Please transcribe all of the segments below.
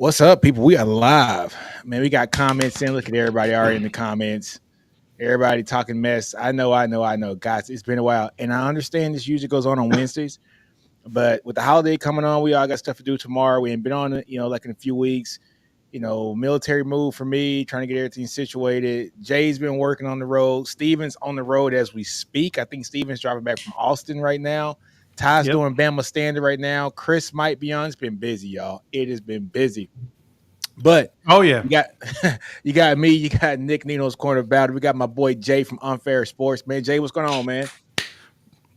What's up, people? We are live. Man, we got comments in. Look at everybody already in the comments. Everybody talking mess. I know. Guys, it's been a while. And I understand this usually goes on Wednesdays. But with the holiday coming on, we all got stuff to do tomorrow. We ain't been on it, like in a few weeks. Military move for me, trying to get everything situated. Jay's been working on the road. Steven's on the road as we speak. I think Steven's driving back from Austin right now. Ty's doing Bama Standard right now. Chris might be on. It's been busy, y'all. It has been busy. But yeah, you got you got me, you got Nick Nino's corner battle. We got my boy Jay from Unfair Sports. Man, Jay, what's going on, man?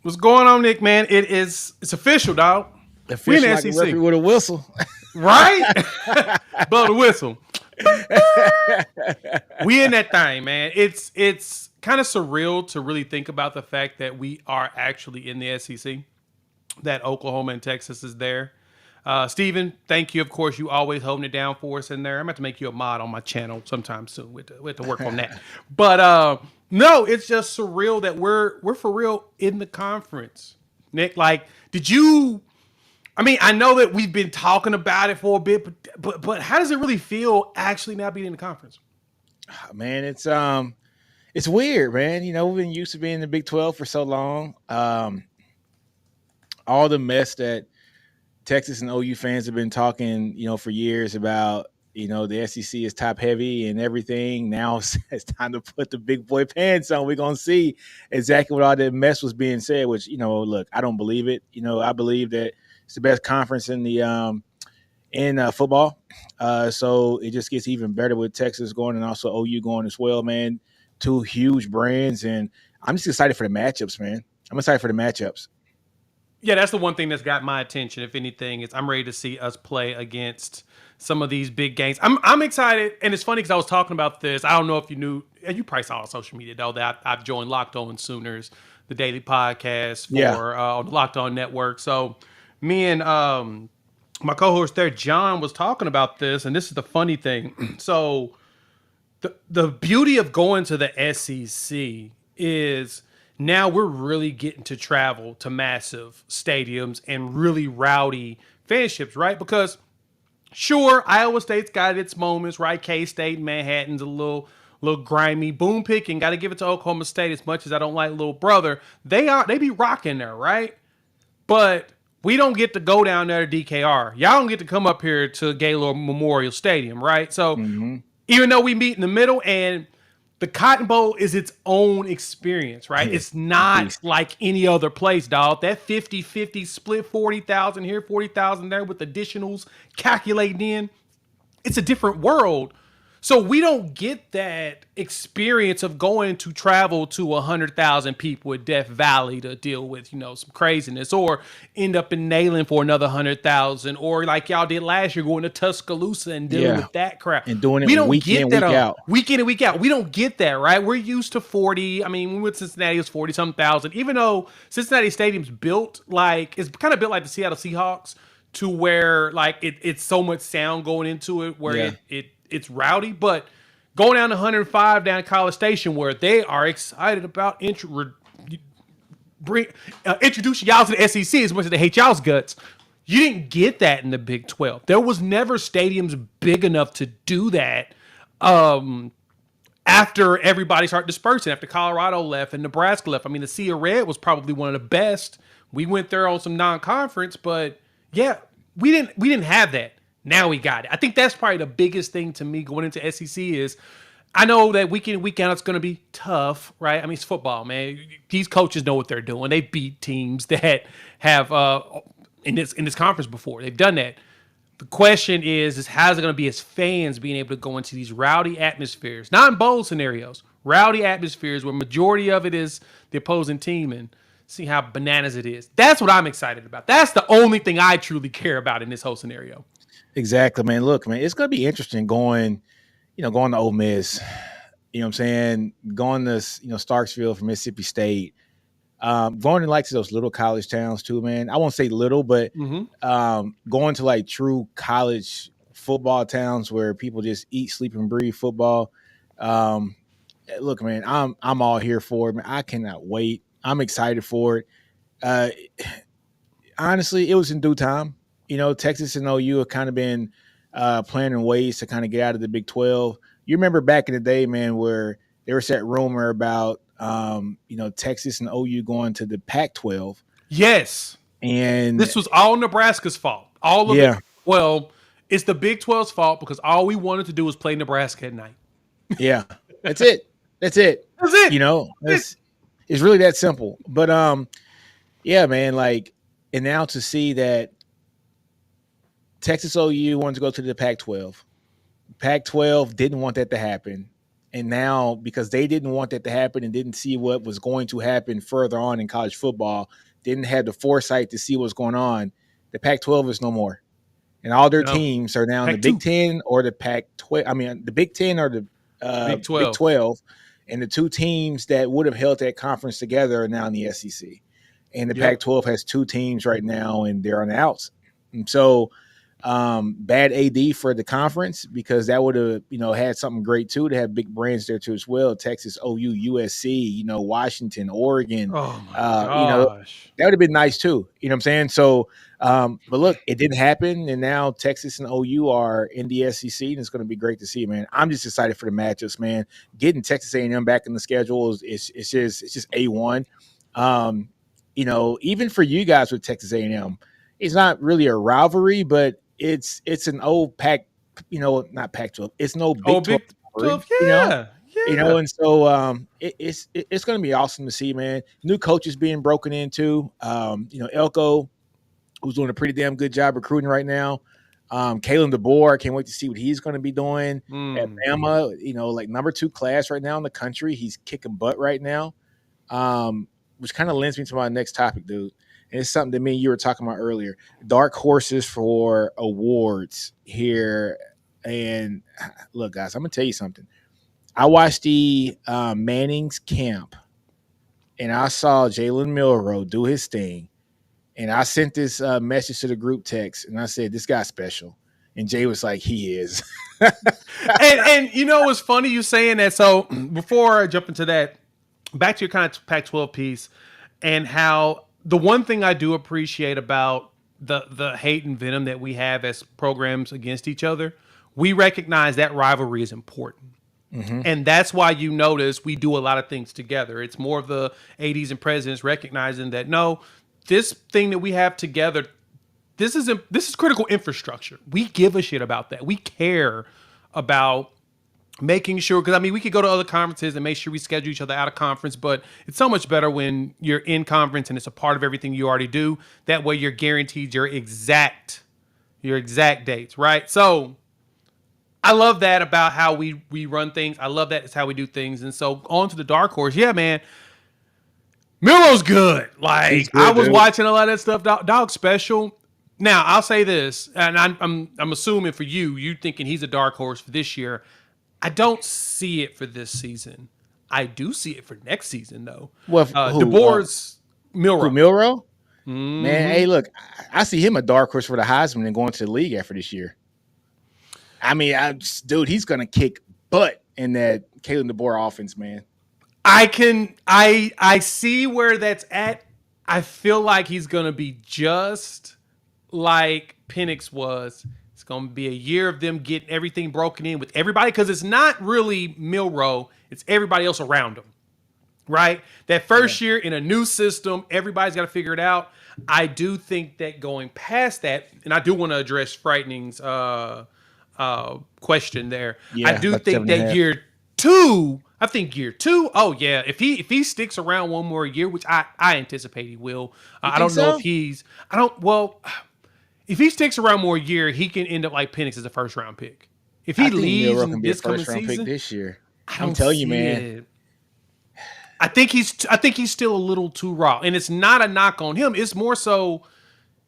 what's going on, Nick? Man, it's official, dog. We in Official the like a SEC, referee with a whistle. right? Blow the whistle. We in that thing, man. It's kind of surreal to really think about the fact that we are actually in the SEC. That Oklahoma and Texas is there. Steven, thank you. Of course, you always holding it down for us in there. I'm about to make you a mod on my channel sometime soon. We have to work on that. But no, it's just surreal that we're for real in the conference. Nick, like, did you? I mean, I know that we've been talking about it for a bit, but how does it really feel actually now being in the conference? Man, it's weird, man. We've been used to being in the Big 12 for so long. All the mess that Texas and OU fans have been talking, for years about, the SEC is top heavy and everything. Now it's time to put the big boy pants on. We're going to see exactly what all that mess was being said, which, look, I don't believe it. I believe that it's the best conference in the in football. So it just gets even better with Texas going and also OU going as well, man. Two huge brands. And I'm just excited for the matchups, man. I'm excited for the matchups. Yeah, that's the one thing that's got my attention. If anything, is I'm ready to see us play against some of these big games. I'm excited, and it's funny because I was talking about this. I don't know if you knew. You probably saw on social media though that I've joined Locked On Sooners, the daily podcast for on the Locked On Network. So me and my co-host there, John, was talking about this, and this is the funny thing. So the beauty of going to the SEC is now we're really getting to travel to massive stadiums and really rowdy fanships, right? Because sure, Iowa State's got its moments, right? K-State, Manhattan's a little grimy. Boom picking, got to give it to Oklahoma State. As much as I don't like little brother, they be rocking there, right? But we don't get to go down there to DKR. Y'all don't get to come up here to Gaylord Memorial Stadium, right? So even though we meet in the middle, and the Cotton Bowl is its own experience, right? It's not like any other place, dog. That 50-50 split, 40,000 here, 40,000 there with additionals calculating in, it's a different world. So we don't get that experience of going to travel to 100,000 people at Death Valley to deal with, some craziness, or end up in Nayland for another 100,000, or like y'all did last year, going to Tuscaloosa and dealing with that crowd. And doing it we don't week get in, that week out. week in and week out. We don't get that, right? We're used to 40. I mean, when we went to Cincinnati, it was 40-some thousand. Even though Cincinnati Stadium's it's kind of built like the Seattle Seahawks, to where like it's so much sound going into it, where it's rowdy. But going down to 105 down at College Station, where they are excited about introducing y'all to the SEC as much as they hate y'all's guts. You didn't get that in the Big 12. There was never stadiums big enough to do that. After everybody started dispersing, after Colorado left and Nebraska left. I mean, the Sea of Red was probably one of the best. We went there on some non-conference, but yeah, we didn't have that. Now we got it. I think that's probably the biggest thing to me going into SEC is I know that week in, week out, it's going to be tough, right? I mean, it's football, man. These coaches know what they're doing. They beat teams that have in this conference before. They've done that. The question is how's it going to be as fans being able to go into these rowdy atmospheres, not in bowl scenarios, rowdy atmospheres where majority of it is the opposing team, and see how bananas it is. That's what I'm excited about. That's the only thing I truly care about in this whole scenario. Exactly, man. Look, man, it's going to be interesting going to Ole Miss, you know what I'm saying? Going to, Starksville from Mississippi State, going to like to those little college towns too, man. I won't say little, but going to like true college football towns where people just eat, sleep, and breathe football. Look, man, I'm all here for it, man. I cannot wait. I'm excited for it. Honestly, it was in due time. Texas and OU have kind of been planning ways to kind of get out of the Big 12. You remember back in the day, man, where there was that rumor about Texas and OU going to the Pac-12. Yes. And this was all Nebraska's fault. All of it. Well, it's the Big 12's fault because all we wanted to do was play Nebraska at night. Yeah. That's it. That's it. It's really that simple. But yeah, man, and now to see that Texas OU wanted to go to the Pac-12. Pac-12 didn't want that to happen. And now, because they didn't want that to happen and didn't see what was going to happen further on in college football, didn't have the foresight to see what's going on, the Pac-12 is no more. And all their teams are now in the Big Ten or the Pac-12. I mean, the Big Ten or the Big 12. And the two teams that would have held that conference together are now in the SEC. And the Pac-12 has two teams right now, and they're on the outs. And so bad AD for the conference, because that would have, had something great too, to have big brands there too as well. Texas, OU, USC, Washington, Oregon. Oh my gosh. That would have been nice too. You know what I'm saying? So, but look, it didn't happen, and now Texas and OU are in the SEC, and it's going to be great to see, man. I'm just excited for the matchups, man. Getting Texas A&M back in the schedule is just A1. Even for you guys with Texas A&M, it's not really a rivalry, but it's an old Pac, not Pac-12. It's no Big 12. Yeah. And so it's going to be awesome to see, man. New coaches being broken into. Elko, who's doing a pretty damn good job recruiting right now. Kalen DeBoer, I can't wait to see what he's going to be doing at Bama. Number 2 class right now in the country. He's kicking butt right now, which kind of lends me to my next topic, dude. And it's something that me and you were talking about earlier. Dark horses for awards here. And look, guys, I'm going to tell you something. I watched the Manning's camp, and I saw Jalen Milroe do his thing. And I sent this message to the group text, and I said, this guy's special. And Jay was like, he is. and it's funny you saying that. So before I jump into that, back to your kind of Pac-12 piece, and how the one thing I do appreciate about the hate and venom that we have as programs against each other, we recognize that rivalry is important. Mm-hmm. And that's why you notice we do a lot of things together. It's more of the ADs and presidents recognizing that, no, this thing that we have together, this is critical infrastructure. We give a shit about that. We care about making sure, because we could go to other conferences and make sure we schedule each other out of conference, but it's so much better when you're in conference and it's a part of everything you already do. That way you're guaranteed your exact dates, right? So I love that about how we run things. I love that it's how we do things. And so on to the dark horse. Yeah, man. Milroe's good. Good, I was watching a lot of that stuff. Dog special. Now, I'll say this, and I'm assuming for you thinking he's a dark horse for this year. I don't see it for this season. I do see it for next season, though. Well, DeBoer's Milroe. Milroe? Mm-hmm. Man, hey, look, I see him a dark horse for the Heisman and going to the league after this year. Dude, he's going to kick butt in that Kalen DeBoer offense, man. I see where that's at. I feel like he's going to be just like Penix was. It's going to be a year of them getting everything broken in with everybody, because it's not really Milroe. It's everybody else around him, right? That first year in a new system, everybody's got to figure it out. I do think that going past that, and I do want to address Frightening's question there. Yeah, I do think that year 2, oh yeah, if he sticks around one more year, which I anticipate he will. I don't know if he sticks around more year, he can end up like Penix as a first round pick. If he leaves in this coming season, pick this year, I'm telling you, man. I think he's still a little too raw, and it's not a knock on him. It's more so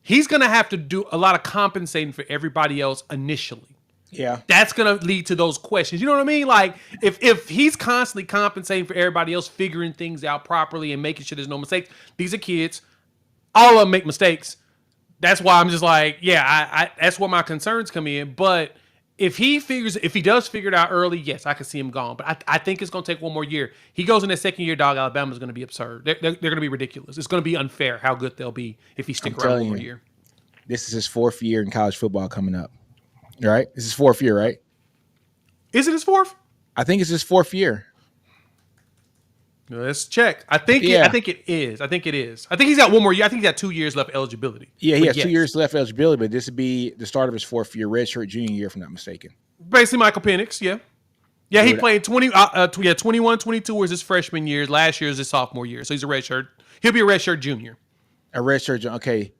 he's gonna have to do a lot of compensating for everybody else initially. Yeah, that's gonna lead to those questions. You know what I mean? Like if he's constantly compensating for everybody else, figuring things out properly and making sure there's no mistakes. These are kids. All of them make mistakes. That's why I'm just like, I that's where my concerns come in. But if he does figure it out early, yes, I can see him gone. But I think it's going to take one more year. He goes in that second year, dog. Alabama's going to be absurd. They're going to be ridiculous. It's going to be unfair how good they'll be if he stick around one more year. This is his 4th year in college football coming up. Right? This is fourth year, right? Is it his fourth? I think it's his fourth year. Let's check. I think it. I Yeah. think it is. I think it is. I think he's got one more year. I think he's got 2 years left eligibility. Yeah, he But has 2 years yes, left eligibility, but this would be the start of his fourth year, redshirt junior year, if I'm not mistaken. basically Michael Penix. Yeah, yeah. He Dude, played 21, 22 was his freshman year. Last year is his sophomore year. So he's a redshirt. He'll be a redshirt junior. a redshirt, okay,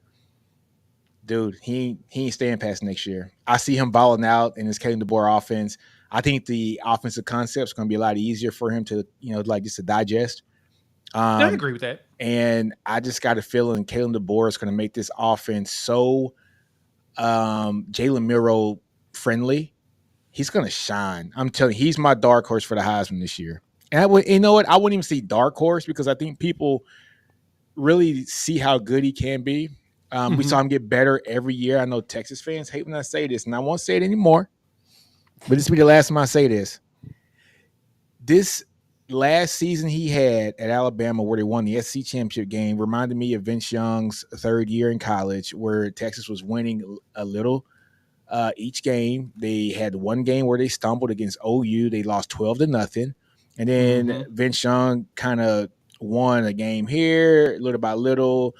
dude, he ain't staying past next year. I see him balling out in his Kalen DeBoer offense. I think the offensive concept's going to be a lot easier for him to, like just to digest. Yeah, I Um, agree with that. and I just got a feeling Kalen DeBoer is going to make this offense so Jalen Miro friendly. He's going to shine. I'm telling you, he's my dark horse for the Heisman this year. And you know what? I wouldn't even say dark horse because I think people really see how good he can be. We saw him get better every year. I know Texas fans hate when I say this, and I won't say it anymore. But this will be the last time I say this. This last season he had at Alabama, where they won the SEC championship game, reminded me of Vince Young's third year in college, where Texas was winning a little each game. They had one game where they stumbled against OU. They lost 12-0. And then Vince Young kind of won a game here, little by little.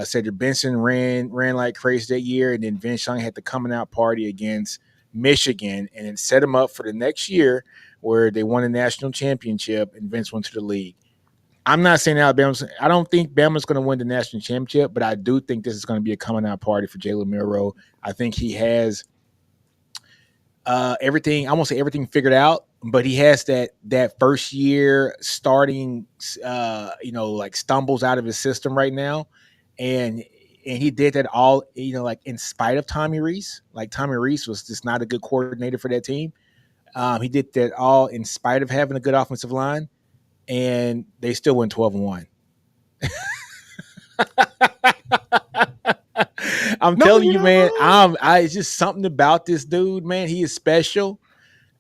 Cedric Benson ran like crazy that year. And then Vince Young had the coming out party against Michigan and it set him up for the next year where they won a national championship and Vince went to the league. I'm not saying I don't think Bama's going to win the national championship, but I do think this is going to be a coming out party for Jalen Milroe. I think he has everything. I won't say everything figured out, but he has that first year starting, like stumbles out of his system right now, and he did that all, like in spite of Tommy Rees. Like Tommy Rees was just not a good coordinator for that team. He did that all in spite of having a good offensive line, and they still went 12-1. I'm telling you, man. It's just something about this dude, man. He is special,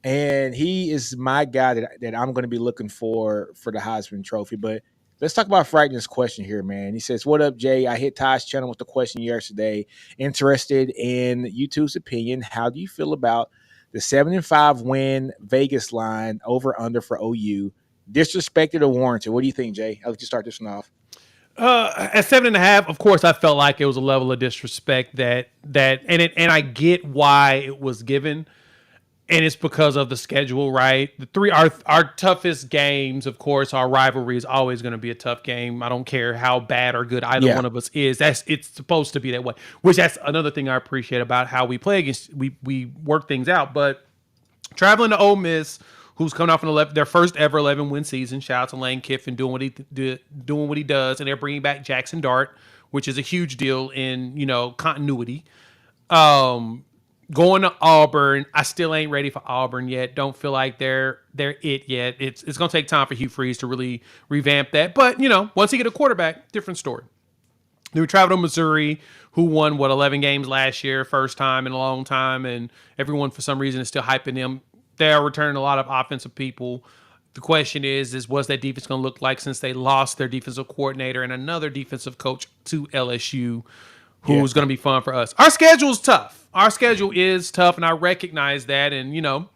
and he is my guy that I'm going to be looking for the Heisman Trophy. But let's talk about Frightening's question here, man. He says, "What up, Jay? I hit Ty's channel with the question yesterday. Interested in YouTube's opinion. How do you feel about the 7-5 win Vegas line over under for OU? Disrespected or warranted? What do you think, Jay? I'll let you start this one off." At 7.5, of course, I felt like it was a level of disrespect and I get why it was given, and it's because of the schedule, right? Our toughest games, of course, our rivalry is always going to be a tough game. I don't care how bad or good either one of us is. It's supposed to be that way. Which that's another thing I appreciate about how we play against. We work things out, but traveling to Ole Miss, who's coming off their first ever 11-win season. Shout out to Lane Kiffin doing what he does, and they're bringing back Jackson Dart, which is a huge deal in continuity. Going to Auburn, I still ain't ready for Auburn yet. Don't feel like they're it yet. It's gonna take time for Hugh Freeze to really revamp that. But once he get a quarterback, different story. Then we traveled to Missouri, who won 11 games last year, first time in a long time, and everyone for some reason is still hyping them. They are returning a lot of offensive people. The question is what's that defense going to look like since they lost their defensive coordinator and another defensive coach to LSU, who's going to be fun for us. Our schedule is tough. Our schedule is tough, and I recognize that. And, the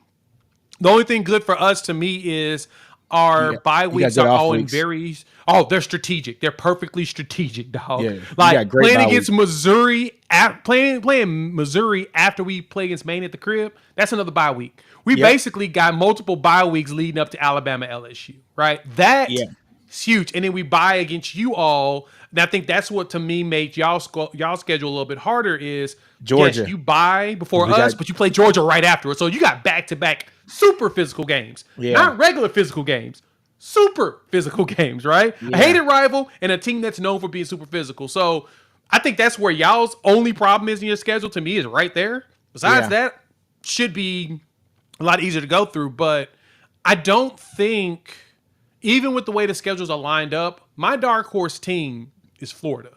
only thing good for us to me is our bye weeks are all in they're strategic. They're perfectly strategic, dog. Yeah, like playing against Missouri, playing Missouri after we play against Maine at the crib, that's another bye week. We basically got multiple bye weeks leading up to Alabama, LSU, right? That's huge. And then we bye against you all. And I think that's what, to me, made y'all schedule a little bit harder is Georgia. Yes, you bye before us, but you play Georgia right afterwards. So you got back-to-back super physical games. Not regular physical games. Super physical games, right? A hated rival and a team that's known for being super physical. So I think that's where y'all's only problem is in your schedule, to me, is right there. Besides that, should be a lot easier to go through. But I don't think, even with the way the schedules are lined up, my dark horse team is Florida.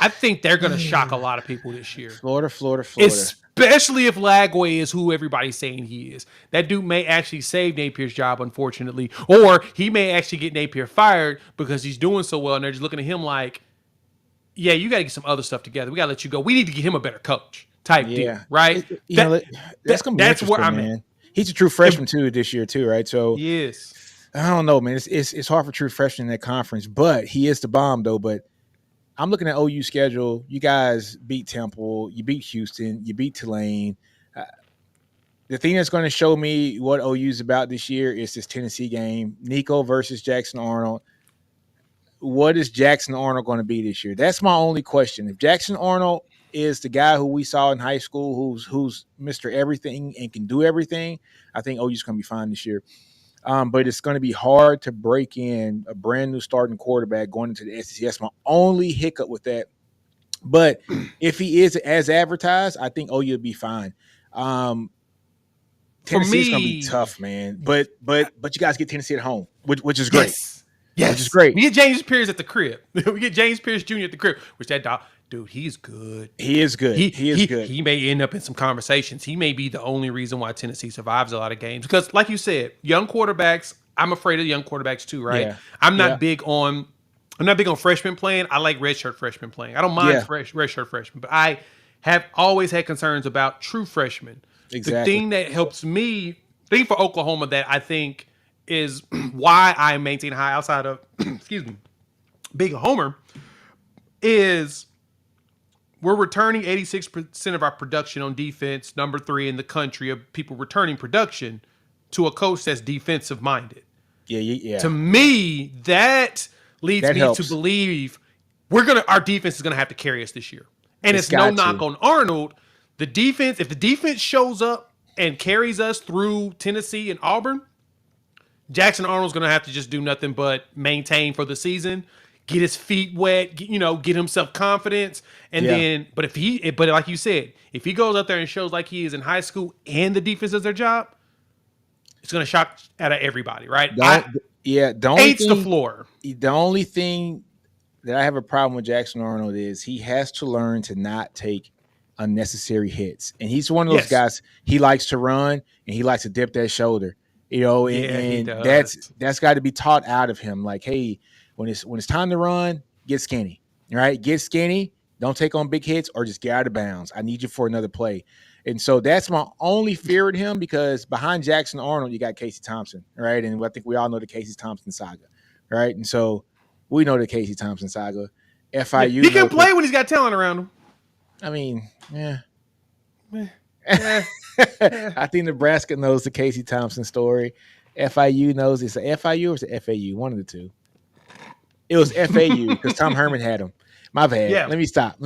I think they're going to shock a lot of people this year. Florida. Especially if Lagway is who everybody's saying he is. That dude may actually save Napier's job, unfortunately. Or he may actually get Napier fired because he's doing so well, and they're just looking at him like, yeah, you got to get some other stuff together. We got to let you go. We need to get him a better coach. type deal, Yeah, right? you That, know that's gonna be that's where interesting, I'm at. man. He's a true freshman too this year too, right? So Yes. I don't know, man. It's hard for true freshmen in that conference, but he is the bomb though. But I'm looking at OU schedule. You guys beat Temple, you beat Houston, you beat Tulane. Uh, the thing that's going to show me what OU's about this year is this Tennessee game, Nico versus Jackson Arnold. What is Jackson Arnold going to be this year? That's my only question. If Jackson Arnold is the guy who we saw in high school, who's Mr. Everything and can do everything, I think OU's going to be fine this year. But it's going to be hard to break in a brand new starting quarterback going into the SEC. That's my only hiccup with that. But if he is as advertised, I think OU will be fine. Tennessee's going to be me, tough, man. But you guys get Tennessee at home, which is great. yes. Which is Yes. great. We get James Pierce at the crib. We get James Pierce Jr. at the crib, which that dog, dude, he's good. He is good. He is good. He may end up in some conversations. He may be the only reason why Tennessee survives a lot of games. Because, like you said, young quarterbacks, I'm afraid of young quarterbacks too, right? Yeah. I'm not Yeah. big on freshmen playing. I like redshirt freshmen playing. I don't mind Yeah. redshirt freshmen, but I have always had concerns about true freshmen. The Exactly. thing that helps me, thing for Oklahoma that I think is why I maintain high outside of excuse me, being a homer, is we're returning 86% of our production on defense, number 3 in the country of people returning production to a coach that's defensive minded. Yeah. To me, that leads That me helps. to believe our defense is gonna have to carry us this year. And It's it's no got knock to. on Arnold. The defense, if the defense shows up and carries us through Tennessee and Auburn, Jackson Arnold's gonna have to just do nothing but maintain for the season, get his feet wet, get himself confidence, and Yeah. then. But like you said, if he goes out there and shows like he is in high school, and the defense does their job, it's gonna shock out of everybody, right? The only The thing, floor. the only thing that I have a problem with Jackson Arnold is he has to learn to not take unnecessary hits. And he's one of those Yes. guys, he likes to run and he likes to dip that shoulder. And, Yeah, he and does. that's got to be taught out of him. Like, hey, when it's time to run, get skinny. Right? Get skinny, don't take on big hits or just get out of bounds. I need you for another play. And so that's my only fear with him because behind Jackson Arnold, you got Casey Thompson, right? And I think we all know the Casey Thompson saga, right? And so we know the Casey Thompson saga. FIU, He can knows play when he's got talent around him. I mean, yeah. Eh. I think Nebraska knows the Casey Thompson story. FIU knows it's a FIU or it's a FAU, one of the two. It was FAU because Tom Herman had him. My bad. Yeah. Let me stop.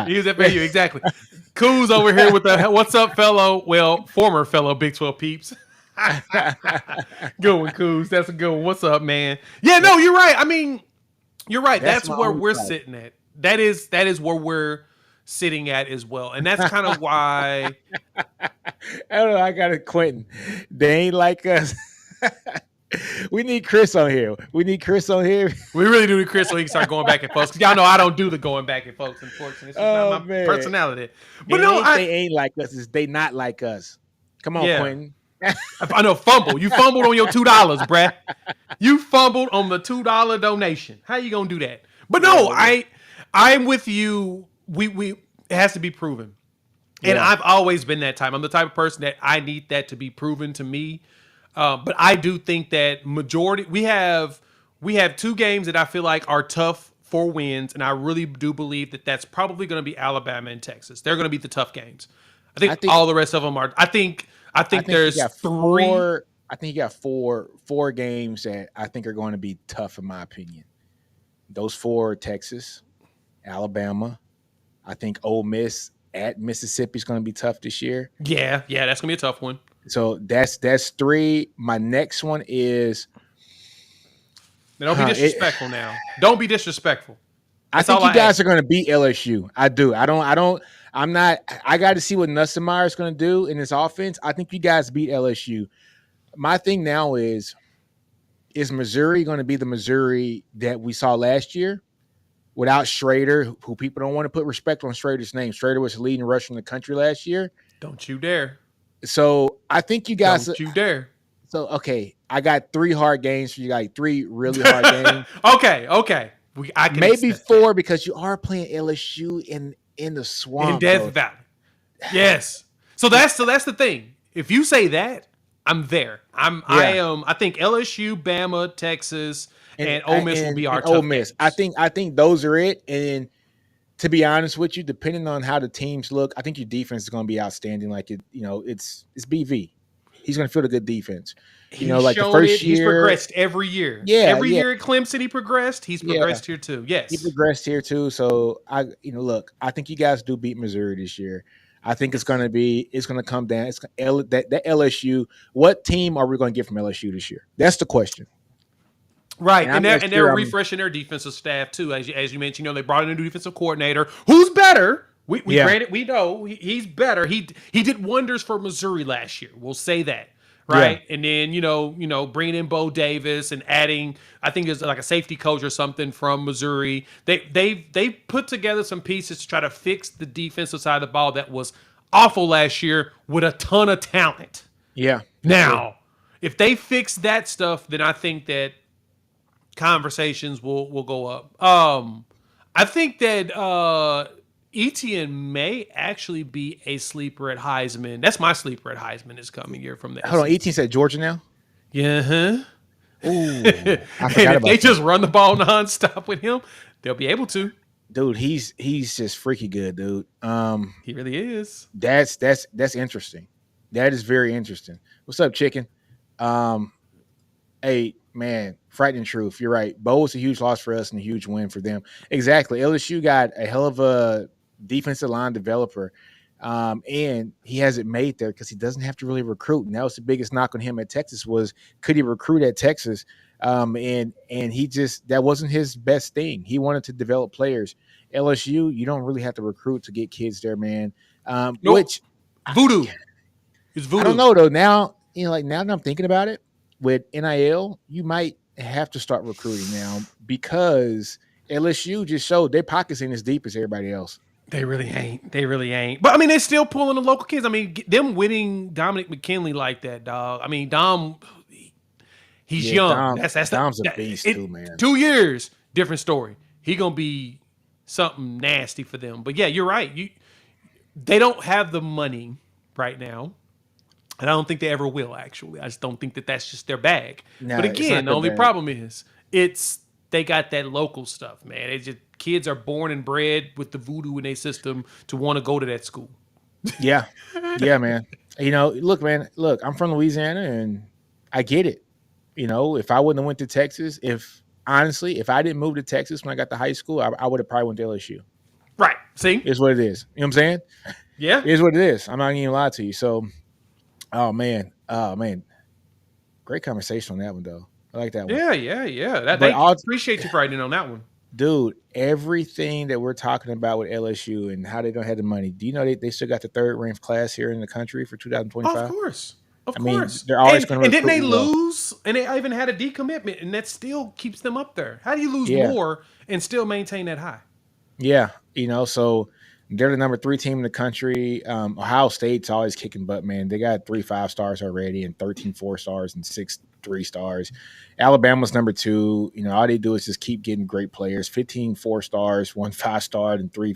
He was at FAU, exactly. Coos over here with the what's up, fellow? Well, former fellow Big 12 peeps. Good one, Coos. That's a good one. What's up, man? Yeah, no, you're right. I mean, you're right. That's my where only we're thought. sitting at. That is where we're sitting at as well. And that's kind of why I don't know. I got it, Quentin. They ain't like us. We need Chris on here. We need Chris on here. we really do need Chris so he can start going back and forth. 'Cause y'all know I don't do the going back and forth, unfortunately. It's just not my Man. personality. But But no, they ain't like us. It's they not like us. Come on, Yeah. Quentin. I know fumble. You fumbled on your $2, bruh. You fumbled on the $2 donation. How you gonna do that? But no, I'm with you. We it has to be proven. And Yeah. I've always been that type. I'm the type of person that I need that to be proven to me. But I do think that majority we have 2 games that I feel like are tough for wins, and I really do believe that that's probably going to be Alabama and Texas. They're going to be the tough games. I think all the rest of them are. I think there's you got 3. four. I think you got four games that I think are going to be tough, in my opinion. Those 4 are Texas, Alabama. I think Ole Miss at Mississippi is going to be tough this year. Yeah, that's gonna be a tough one. So that's 3. My next one is Now, don't be disrespectful now. Don't be disrespectful. I That's think all you I guys ask. are going to beat LSU. I do. I'm not. I got to see what Nussmeier is going to do in his offense. I think you guys beat LSU. My thing now is Missouri going to be the Missouri that we saw last year without Schrader, who people don't want to put respect on Schrader's name. Schrader was the leading rusher in the country last year. Don't you dare. So I think you guys. Don't you dare. So, okay, I got 3 hard games for you. Got 3 really hard games. Okay. I can Maybe accept 4 because you are playing LSU in the that. swamp. In Death bro. Valley. Yes. So that's the thing. If you say that, I'm there. I Yeah, am. I think LSU, Bama, Texas, and and Ole Miss will be our Ole tough Miss. games. I think those are it. And to be honest with you, depending on how the teams look, I think your defense is going to be outstanding. Like it's BV. He's going to field a good defense. He's Like the shown it. first He's year, progressed every year. yeah, Every yeah, year at Clemson, he progressed. He's yeah. progressed here too. He Yes. progressed here too. So look, I think you guys do beat Missouri this year. I think Yes. it's gonna come down. That LSU. What team are we going to get from LSU this year? That's the question. Right, And I'm and not they're sure. I'm refreshing their defensive staff too, as you mentioned. They brought in a new defensive coordinator who's better. We yeah, granted we know he's better. He did wonders for Missouri last year. We'll say that, yeah, right? And then bringing in Bo Davis and adding, I think it's like a safety coach or something from Missouri. They put together some pieces to try to fix the defensive side of the ball that was awful last year with a ton of talent. yeah, for sure. Now, if they fix that stuff, then I think that conversations will go up. I think that Etienne may actually be a sleeper at Heisman. That's my sleeper at Heisman this coming year from the Hold on, SEC. 18 said Georgia now. Yeah, huh? Oh, I And forgot if they about that. just run the ball nonstop with him, they'll be able to. Dude, he's just freaky good, dude. He really is. That's interesting. That is very interesting. What's up, chicken? Um, Hey, man, frightening truth. You're right. Bo was a huge loss for us and a huge win for them. Exactly. LSU got a hell of a defensive line developer. And he hasn't made there because he doesn't have to really recruit. And that was the biggest knock on him at Texas was could he recruit at Texas? And he just that wasn't his best thing. He wanted to develop players. LSU, you don't really have to recruit to get kids there, man. Nope. Which Voodoo. It's I don't voodoo. know though. Now, like now that I'm thinking about it, with NIL, you might have to start recruiting now because LSU just showed their pockets ain't as deep as everybody else. They really ain't. They really ain't. But I mean, they're still pulling the local kids. I mean, them winning Dominic McKinley like that, dog. I mean, Dom, he's Yeah, young. That's the Dom's a beast too, man. 2 years, different story. He gonna be something nasty for them. But yeah, you're right. They don't have the money right now, and I don't think they ever will. Actually, I just don't think that that's just their bag. No, But it's again, not the their only bag. problem is it's they got that local stuff, man. It's just kids are born and bred with the voodoo in their system to want to go to that school. Yeah, yeah, man. Look, man. Look, I'm from Louisiana, and I get it. If I wouldn't have went to Texas, if honestly, if I didn't move to Texas when I got to high school, I would have probably went to LSU. Right. See? It's what it is. You know what I'm saying? Yeah. It is what it is. I'm not even gonna lie to you. So, oh man, great conversation on that one though. I like that one. Yeah, yeah, yeah. That But they all appreciate you for writing on that one. dude, everything that we're talking about with LSU and how they don't have the money. Do you know they still got the third ranked class here in the country for Of 2025? course. Of I mean, course. they're always And going to and didn't recruit they well. lose? And they even had a decommitment, and that still keeps them up there. How do you lose Yeah, more and still maintain that high? yeah. So they're the number 3 team in the country. Ohio State's always kicking butt, man. They got 3 5 stars already and 13 4 stars and 6 3 stars. Alabama's number 2. All they do is just keep getting great players. 15 4 stars, 1 5 star, and 3.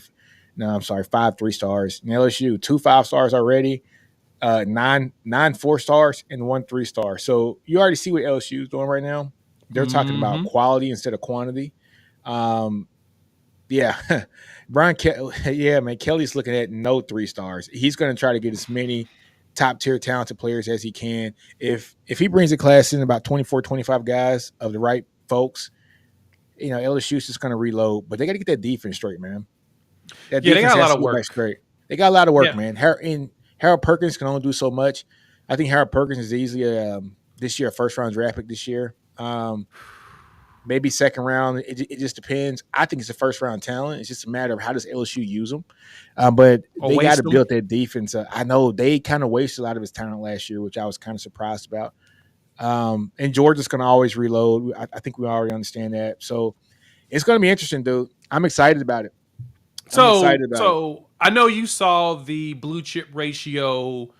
No, I'm sorry, 5 3 stars. And LSU 2 5 stars already. Nine 4 stars and 1 3 star. So you already see what LSU is doing right now. They're talking about Mm-hmm. quality instead of quantity. Um, yeah, yeah, man. Kelly's looking at no 3 stars. He's going to try to get as many top tier talented players as he can. If he brings a class in about 24, 25 guys of the right folks, LSU's just going to reload. But they got to get that defense straight, man. That Yeah, they defense got a has lot to of get back work. straight. They got a lot of work, Yeah. man. Harold Perkins can only do so much. I think Harold Perkins is easily this year a first round draft pick this year. Maybe second round. It just depends. I think it's a first round talent. It's just a matter of how does LSU use them. But Or they got waste to them. build that defense. I know they kind of wasted a lot of his talent last year, which I was kind of surprised about. And Georgia's going to always reload. I think we already understand that. So it's going to be interesting, dude. I'm excited about it. I'm excited So about it. so I know you saw the blue chip ratio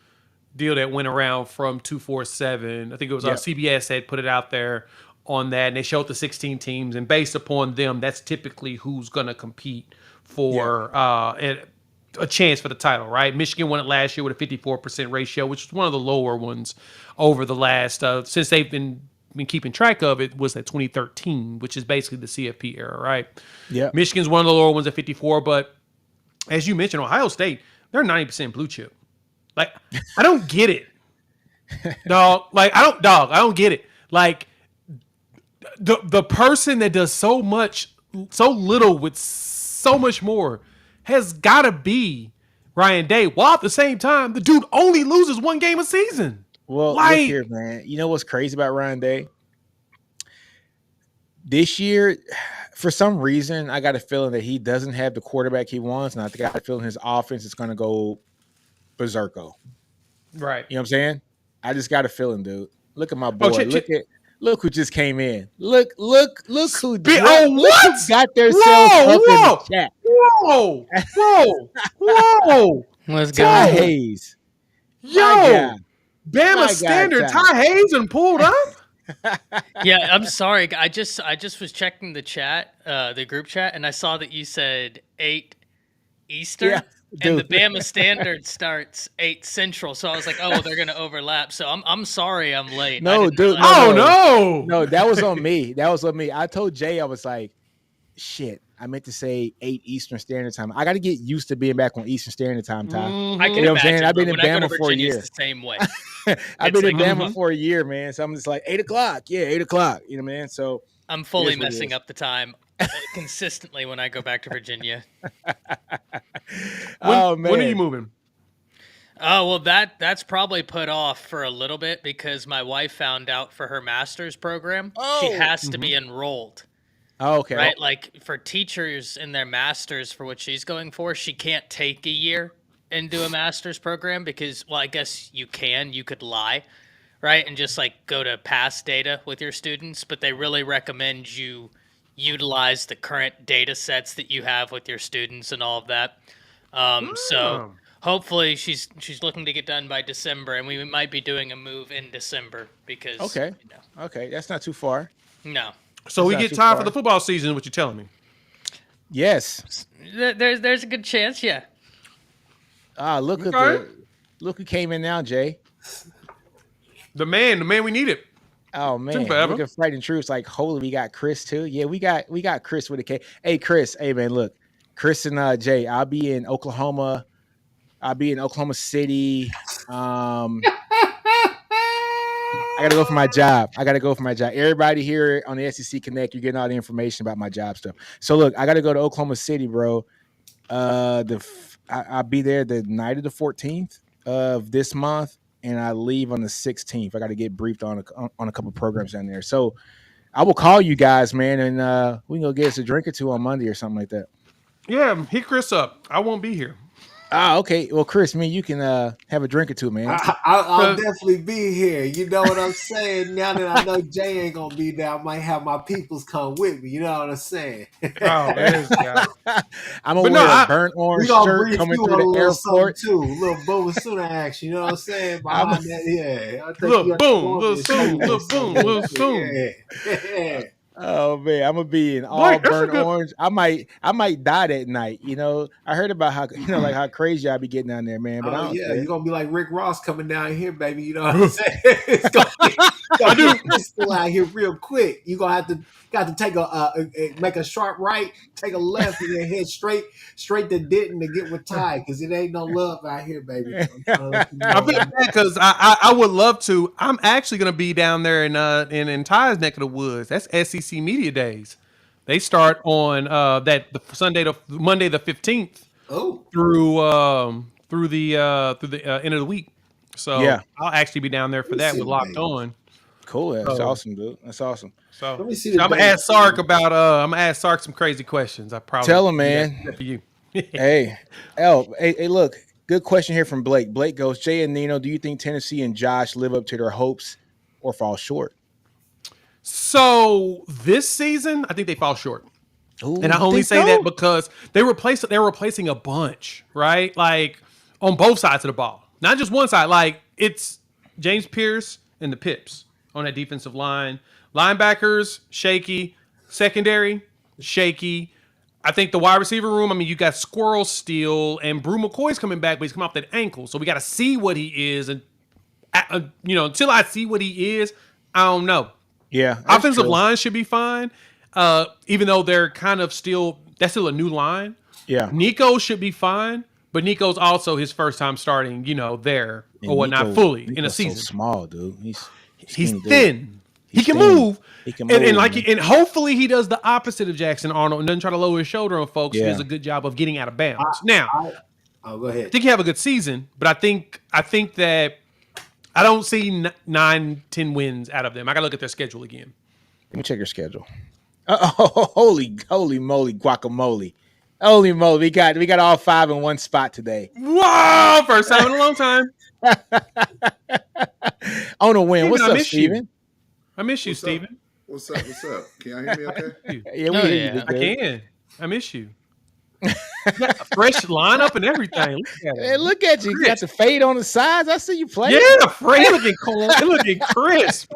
deal that went around from 247. I think it was Yeah. CBS had put it out there on that, and they showed the 16 teams, and based upon them, that's typically who's going to compete Yeah. for it. a chance for the title, right? Michigan won it last year with a 54% ratio, which was one of the lower ones over the last since they've been keeping track of it was at 2013, which is basically the CFP era, right? Yeah. Michigan's one of the lower ones at 54, but as you mentioned, Ohio State, they're 90% blue chip. Like, I don't get it. Dog. Like, I don't get it. Like, the person that does so little with so much more has got to be Ryan Day. While at the same time, the dude only loses one game a season. Well, look here, man. You know what's crazy about Ryan Day? This year, for some reason, I got a feeling that he doesn't have the quarterback he wants, and I got a feeling his offense is going to go berserko. Right. You know what I'm saying? I just got a feeling, dude. Look at my boy. Look who just came in. Look who who got themselves up in the chat. Whoa. Let's go. Ty Hayes. Yo. Bama Standard. Ty Hayes and pulled up. Yeah, I'm sorry. I just was checking the chat, the group chat, and I saw that you said 8 Eastern. Yeah. And the Bama Standard starts 8 Central, so I was like, "Oh, well, they're gonna overlap." So I'm sorry, I'm late. No, dude. No, that was on me. I told Jay, I was like, "Shit, I meant to say 8 Eastern Standard Time." I got to get used to being back on Eastern Standard Time, Ty. Mm-hmm. I can imagine. I've been in Bama for a year. The same way. I've been in Bama for a year, man. So I'm just like 8 o'clock. Yeah, 8 o'clock. You know, man. So I'm fully messing up the time consistently when I go back to Virginia. When are you moving? Oh, well, that's probably put off for a little bit because my wife found out for her master's program, she has to be enrolled. Oh, okay. Right? Like for teachers in their master's for what she's going for, she can't take a year and do a master's program because, well, I guess you could lie, right? And just like go to past data with your students, but they really recommend you utilize the current data sets that you have with your students and all of that. So hopefully she's looking to get done by December, and we might be doing a move in December because okay, that's not too far. No. So we get time for the football season. What you telling me? Yes. There's a good chance. Yeah. Look who came in now, Jay. The man we needed. Oh man, look at Fighting Troops. Like, holy, we got Chris too. Yeah, we got Chris with a K. Hey, Chris. Hey, man, look, Chris and Jay. I'll be in Oklahoma. I'll be in Oklahoma City. I gotta go for my job. Everybody here on the SEC Connect, you're getting all the information about my job stuff. So look, I gotta go to Oklahoma City, bro. I'll be there the night of the 14th of this month. And I leave on the 16th. I got to get briefed on a couple of programs down there. So I will call you guys, man, and we can go get us a drink or two on Monday or something like that. Yeah, hit Chris up. I won't be here. Okay. Well, Chris, man, you can have a drink or two, man. I'll definitely be here. You know what I'm saying? Now that I know Jay ain't gonna be there, I might have my peoples come with me. You know what I'm saying? Oh, there's I'm gonna wear a burnt orange shirt coming through the airport too. A little boom sooner action. You know what I'm saying? Behind that, yeah. Little boom. Yeah. Oh man, I'm gonna be in all burnt orange. I might die that night. You know, I heard about how like how crazy I be getting down there, man. But I don't care. You're gonna be like Rick Ross coming down here, baby. You know what I'm saying? It's gonna be pistol out here real quick. You gonna have to take make a sharp right, take a left, and then head straight to Denton to get with Ty, because it ain't no love out here, baby. I feel bad because I would love to. I'm actually gonna be down there in Ty's neck of the woods. That's SEC Media Days. They start on Monday the 15th. Oh, through the end of the week. So yeah, I'll actually be down there for that with Locked On. Cool. That's awesome, dude. That's awesome. So let me see. I'm gonna ask Sark about. I'm gonna ask Sark some crazy questions. I probably tell him, man. For you. Hey, look. Good question here from Blake. Blake goes, Jay and Nino, do you think Tennessee and Josh live up to their hopes or fall short? So this season, I think they fall short. Ooh, and I only say that because they're replacing a bunch, right? Like on both sides of the ball, not just one side. Like it's James Pierce and the Pips on that defensive line. Linebackers, shaky. Secondary, shaky. I think the wide receiver room, I mean, you got Squirrel still, and Brew McCoy's coming back, but he's coming off that ankle. So we got to see what he is. And, until I see what he is, I don't know. Yeah, Offensive true. line should be fine, even though they're kind of that's still a new line. Yeah, Nico should be fine, but Nico's also his first time starting, there and or whatnot fully in a Nico's season. So small, dude. He's thin. Dude. He can thin. move. He can And move, and hopefully he does the opposite of Jackson Arnold and doesn't try to lower his shoulder on folks. He Yeah. does a good job of getting out of bounds. Now, go ahead. I think he have a good season, but I think that I don't see 9-10 wins out of them. I gotta look at their schedule again. Let me check your schedule. Holy moly, guacamole! Holy moly, we got all 5 in one spot today. Whoa! First time in a long time. On a win. Steven, What's I up, miss you. Steven? I miss you, What's up? Steven. What's up? Can y'all hear me okay? Yeah, we Oh, hear yeah. you. I can. I miss you. You got a fresh lineup and everything. Hey, look at you. You got the fade on the sides. I see you playing. Yeah, Fred looking cool. Looking crisp.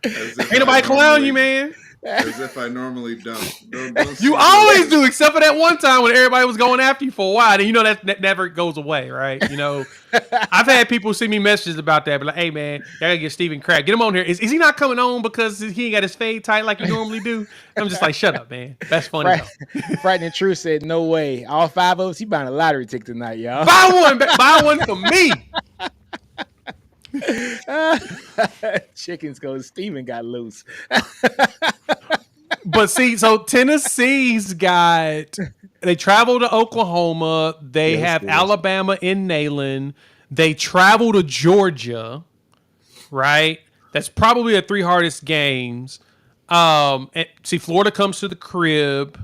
As if Ain't nobody I clown you, normally- man. As if I normally don't see You always do, except for that one time when everybody was going after you for a while. And that never goes away, right? I've had people send me messages about that, but like, hey, man, y'all gotta get Steven Crack. Get him on here. Is he not coming on because he ain't got his fade tight like he normally do? I'm just like, shut up, man. That's funny. Frightening True said, no way. All 5 of us, he buying a lottery ticket tonight, y'all. Buy one for me. Chickens go. Steven got loose. But see, so Tennessee's they travel to Oklahoma. They Yes, have yes. Alabama in Neyland. They travel to Georgia, right? That's probably the 3 hardest games. And see, Florida comes to the crib,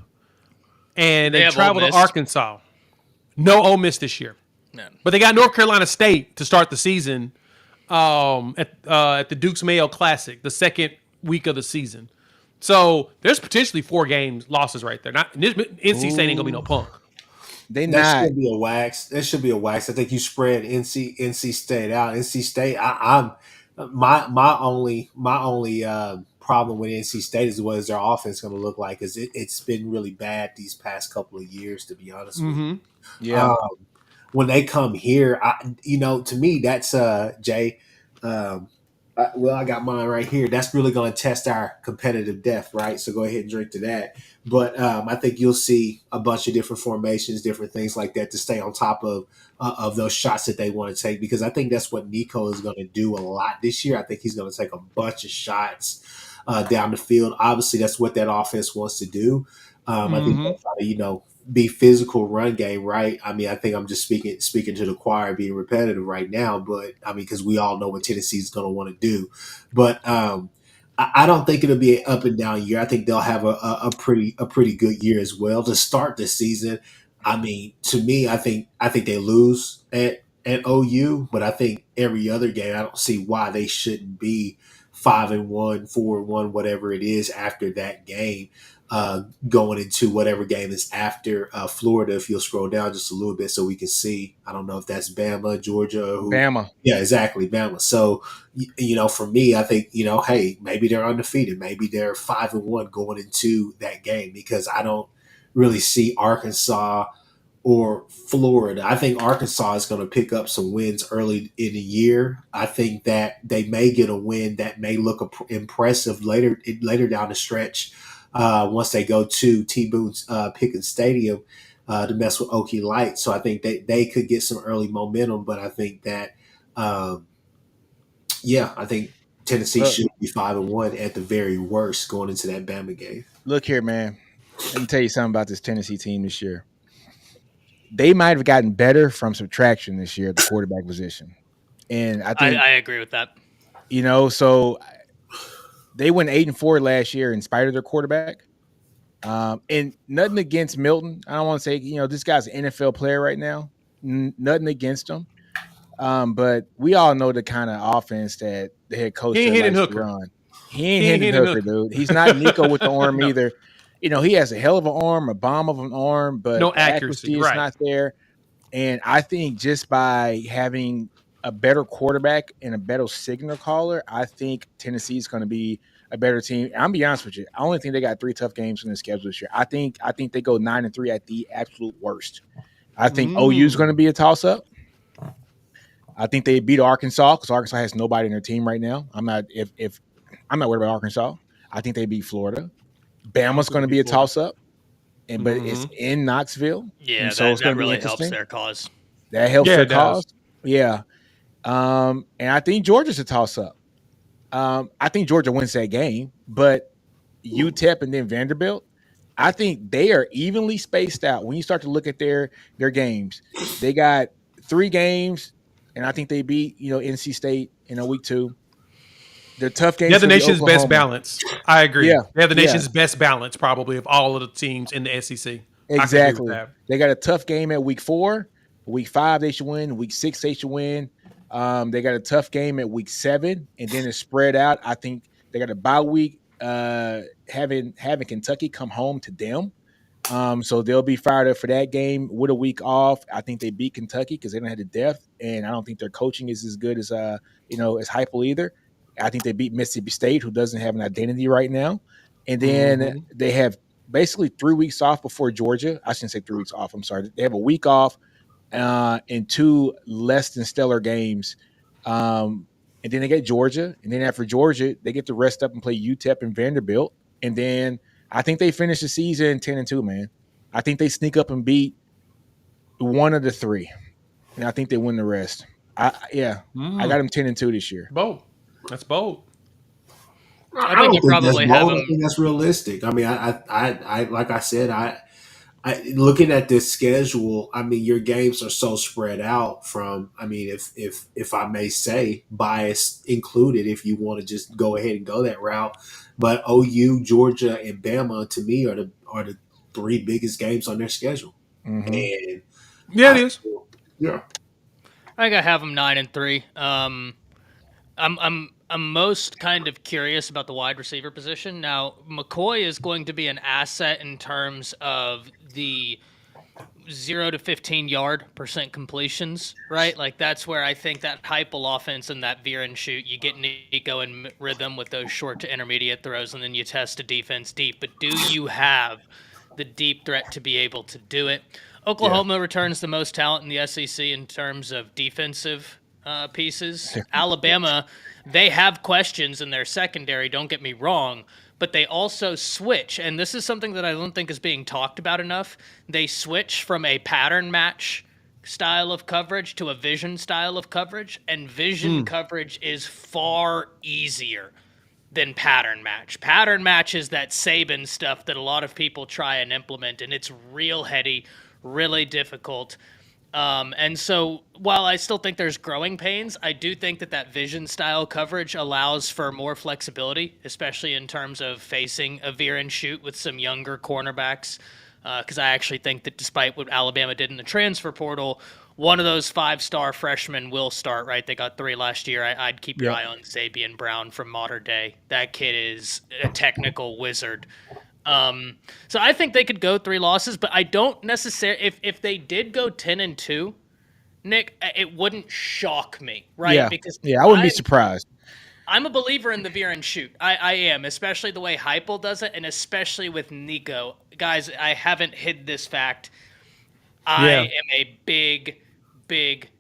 and They they have travel Ole to Miss. Arkansas. No Ole Miss this year, Man. but they got North Carolina State to start the season. At the Duke's Mayo Classic, the second week of the season. So there's potentially 4 losses right there. Not NC State ain't gonna be no punk. They That not. should be a wax. That should be a wax. I think you spread NC State out. NC State. I'm my only problem with NC State is what is their offense going to look like? Because it's been really bad these past couple of years, to be honest with you. Yeah. When they come here, to me that's Jay. I got mine right here. That's really going to test our competitive depth, right? So go ahead and drink to that. But I think you'll see a bunch of different formations, different things like that to stay on top of those shots that they want to take, because I think that's what Nico is going to do a lot this year. I think he's going to take a bunch of shots down the field. Obviously, that's what that offense wants to do. I think they'll try to, be physical run game, right? I mean, I think I'm just speaking to the choir, being repetitive right now, but I mean, because we all know what Tennessee's going to want to do. But I don't think it'll be an up and down year. I think they'll have a pretty good year as well to start the season. I mean, to me, I think they lose at OU, but I think every other game, I don't see why they shouldn't be 5-1, 4-1, whatever it is after that game. Going into whatever game is after Florida, if you'll scroll down just a little bit so we can see. I don't know if that's Bama, Georgia, or who. Bama. Yeah, exactly, Bama. So, for me, I think, hey, maybe they're undefeated. Maybe they're 5-1 going into that game, because I don't really see Arkansas or Florida. I think Arkansas is going to pick up some wins early in the year. I think that they may get a win that may look impressive later down the stretch. Once they go to T. Boone's Pickens Stadium to mess with Okie Light. So I think they could get some early momentum, but I think that, I think Tennessee should be 5-1 at the very worst going into that Bama game. Look here, man. Let me tell you something about this Tennessee team this year. They might have gotten better from subtraction this year at the quarterback position. And I think I agree with that. So they went 8-4 last year in spite of their quarterback. And nothing against Milton. I don't want to say, this guy's an NFL player right now. Nothing against him. But we all know the kind of offense that the head coach He ain't hitting likes to Hooker. run. He ain't hitting Hooker, dude. He's not Nico with the arm either. He has a hell of an arm, a bomb of an arm, but No the accuracy, is right. not there. And I think just by having a better quarterback and a better signal caller, I think Tennessee is going to be a better team. I'm be honest with you. I only think they got 3 tough games in the schedule this year. I think they go 9-3 at the absolute worst. I think OU is going to be a toss up. I think they beat Arkansas because Arkansas has nobody in their team right now. I'm not worried about Arkansas. I think they beat Florida. Bama's going to be a toss up, but it's in Knoxville. Yeah, so that really helps their cause. That helps their cause. Yeah. And I think Georgia's a toss up. I think Georgia wins that game, but UTEP and then Vanderbilt, I think they are evenly spaced out. When you start to look at their games, they got 3 games, and I think they beat NC State in week 2. They're tough games. Yeah, the nation's best balance. I agree. Yeah, they have the nation's best balance probably of all of the teams in the SEC. Exactly. They got a tough game at week 4. Week 5 they should win. Week 6 they should win. They got a tough game at week 7, and then it's spread out. I think they got a bye week. Having Kentucky come home to them. So they'll be fired up for that game with a week off. I think they beat Kentucky because they don't have the depth, and I don't think their coaching is as good as as Heupel either. I think they beat Mississippi State, who doesn't have an identity right now. And then they have basically 3 weeks off before Georgia. I shouldn't say 3 weeks off. I'm sorry. They have a week off and 2 less than stellar games. And then they get Georgia. And then after Georgia, they get to rest up and play UTEP and Vanderbilt. And then I think they finish the season 10-2, man. I think they sneak up and beat one of the 3. And I think they win the rest. I got them 10-2 this year. Bold. That's bold. I think you probably have them. I think that's realistic. I mean, I like I said, I looking at this schedule, I mean, your games are so spread out from, I mean, if I may say, bias included, if you want to just go ahead and go that route. But OU, Georgia, and Bama to me are the 3 biggest games on their schedule. Mm-hmm. And it is. Yeah, I think I have them 9-3. I'm most kind of curious about the wide receiver position. Now, McCoy is going to be an asset in terms of the 0 to 15 yard % completions, right? Like that's where I think that Heupel offense and that veer and shoot, you get Nico in rhythm with those short to intermediate throws, and then you test a defense deep. But do you have the deep threat to be able to do it? Oklahoma returns the most talent in the SEC in terms of defensive pieces. Alabama, they have questions in their secondary, don't get me wrong, but they also switch, and this is something that I don't think is being talked about enough. They switch from a pattern match style of coverage to a vision style of coverage, and vision coverage is far easier than pattern match. Pattern match is that Saban stuff that a lot of people try and implement, and it's real heady, really difficult. And so while I still think there's growing pains, I do think that vision style coverage allows for more flexibility, especially in terms of facing a veer and shoot with some younger cornerbacks. Because I actually think that despite what Alabama did in the transfer portal, one of those 5-star freshmen will start, right? They got 3 last year. I'd keep your eye on Zabian Brown from Mater Dei. That kid is a technical wizard. So I think they could go 3 losses, but I don't necessarily. If they did go 10-2, Nick, it wouldn't shock me, right? Yeah, because I wouldn't be surprised. I'm a believer in the veer and shoot. I am, especially the way Heupel does it, and especially with Nico. Guys, I haven't hid this fact. I am a big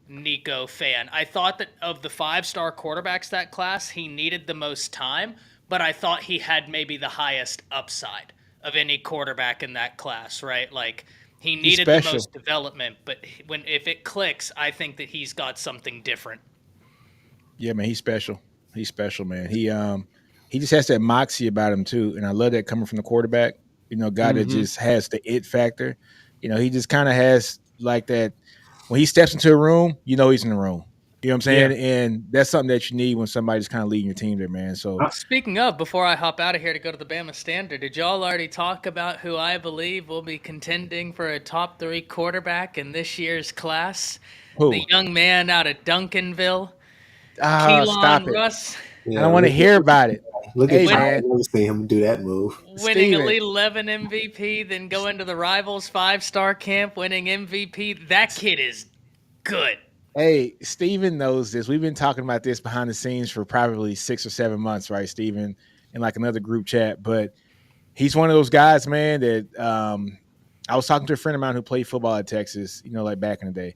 Nico fan. I thought that of the 5-star quarterbacks that class, he needed the most time, but I thought he had maybe the highest upside of any quarterback in that class, right? Like he needed the most development, but if it clicks, I think that he's got something different. Yeah, man, he's special. He's special, man. He just has that moxie about him too, and I love that coming from the quarterback. Guy that just has the it factor. He just kind of has like that. When he steps into a room, he's in the room. You know what I'm saying? Yeah. And that's something that you need when somebody's kind of leading your team there, man. So speaking of, before I hop out of here to go to the Bama Standard, did y'all already talk about who I believe will be contending for a top 3 quarterback in this year's class? Who? The young man out of Duncanville, Keelan Russ. Yeah, I don't want to hear about it. Look at I want to see him do that move. Winning Elite 11 MVP, then going to the Rivals 5-star camp, winning MVP. That kid is good. Hey, Steven knows this. We've been talking about this behind the scenes for probably 6 or 7 months, right, Steven? in like another group chat, but he's one of those guys, man, that I was talking to a friend of mine who played football at Texas, like back in the day.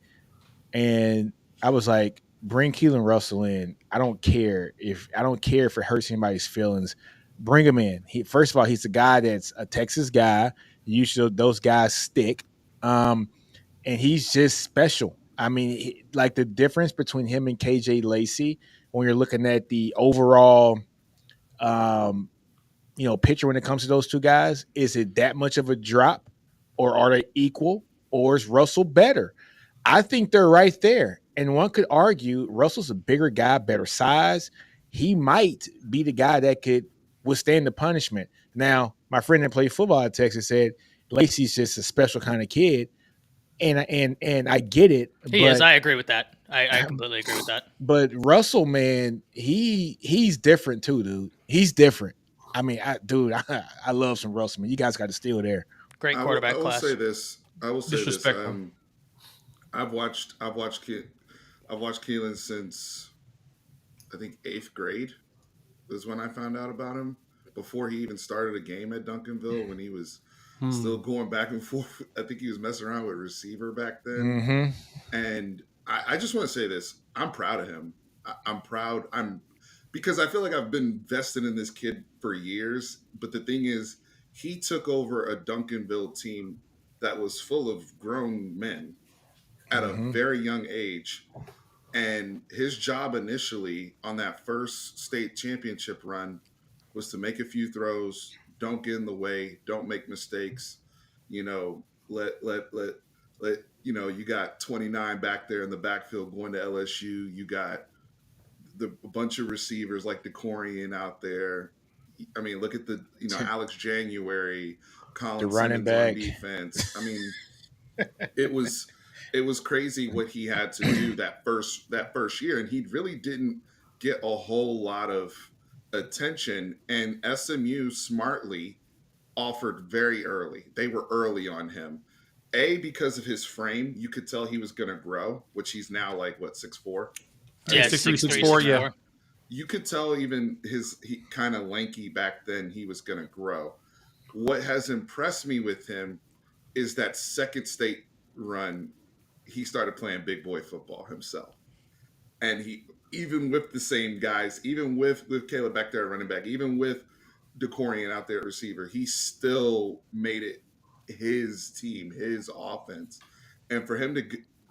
And I was like, bring Keelan Russell in. I don't care if it hurts anybody's feelings. Bring him in. First of all, he's a guy that's a Texas guy. Usually those guys stick. And he's just special. I mean, like the difference between him and KJ Lacey, when you're looking at the overall picture when it comes to those two guys, is it that much of a drop, or are they equal, or is Russell better? I think they're right there. And one could argue Russell's a bigger guy, better size. He might be the guy that could withstand the punishment. Now, my friend that played football at Texas said Lacey's just a special kind of kid. And I get it. He is. I agree with that. I completely agree with that. But Russell, man, he's different too, dude. He's different. I mean, I love some Russell, man. You guys got to steal there. Great quarterback class. I will say this. Disrespectful. I've watched Keelan since I think 8th grade is when I found out about him. Before he even started a game at Duncanville, when he was still going back and forth. I think he was messing around with receiver back then. And I just want to say this. I'm proud of him. I'm proud. Because I feel like I've been vested in this kid for years. But the thing is, he took over a Duncanville team that was full of grown men at a very young age. And his job initially on that first state championship run was to make a few throws, don't get in the way, don't make mistakes. Let you got 29 back there in the backfield going to LSU. You got a bunch of receivers like DeCorian out there. I mean, look at the Alex January, Colin the running Simmons back on defense. I mean, it was crazy what he had to do that first year, and he really didn't get a whole lot of attention. And SMU smartly offered very early. They were early on him. Because of his frame, you could tell he was going to grow, which he's now like 6'4". Yeah, 6'3", 6'4", yeah. You could tell even he kind of lanky back then, he was going to grow. What has impressed me with him is that second state run, he started playing big boy football himself. And he, even with the same guys, even with Caleb back there at running back, even with DeCorian out there at receiver, he still made it his team, his offense. And for him to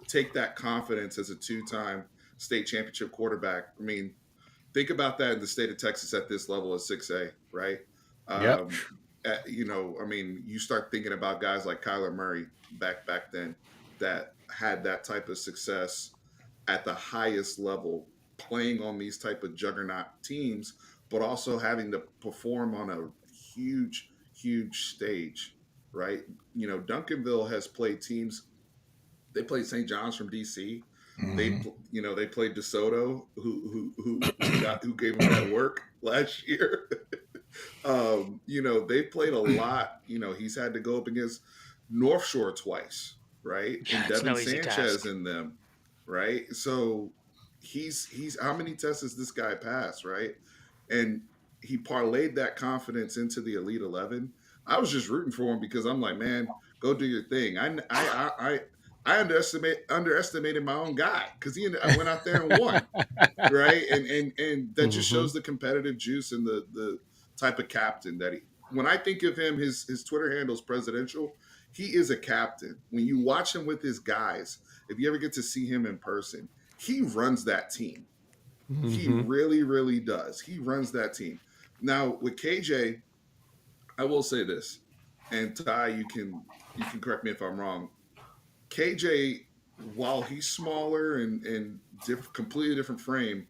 take that confidence as a 2-time state championship quarterback, I mean, think about that in the state of Texas at this level of 6A, right? Yep. I mean, you start thinking about guys like Kyler Murray back then that had that type of success at the highest level, playing on these type of juggernaut teams, but also having to perform on a huge, huge stage, right? Duncanville has played teams. They played St. John's from DC. They played DeSoto, who gave them that work last year. They played a lot. He's had to go up against North Shore twice, right? Yeah, and Devin Sanchez in them, right? So he's how many tests has this guy passed, right? And he parlayed that confidence into the Elite 11. I was just rooting for him because I'm like, man, go do your thing. I underestimated my own guy because I went out there and won, right? And that just shows the competitive juice and the type of captain that he. When I think of him, his Twitter handle is presidential. He is a captain. When you watch him with his guys, if you ever get to see him in person, he runs that team. He really, really does. He runs that team. Now with KJ, I will say this, and Ty, you can correct me if I'm wrong. KJ, while he's smaller and completely different frame,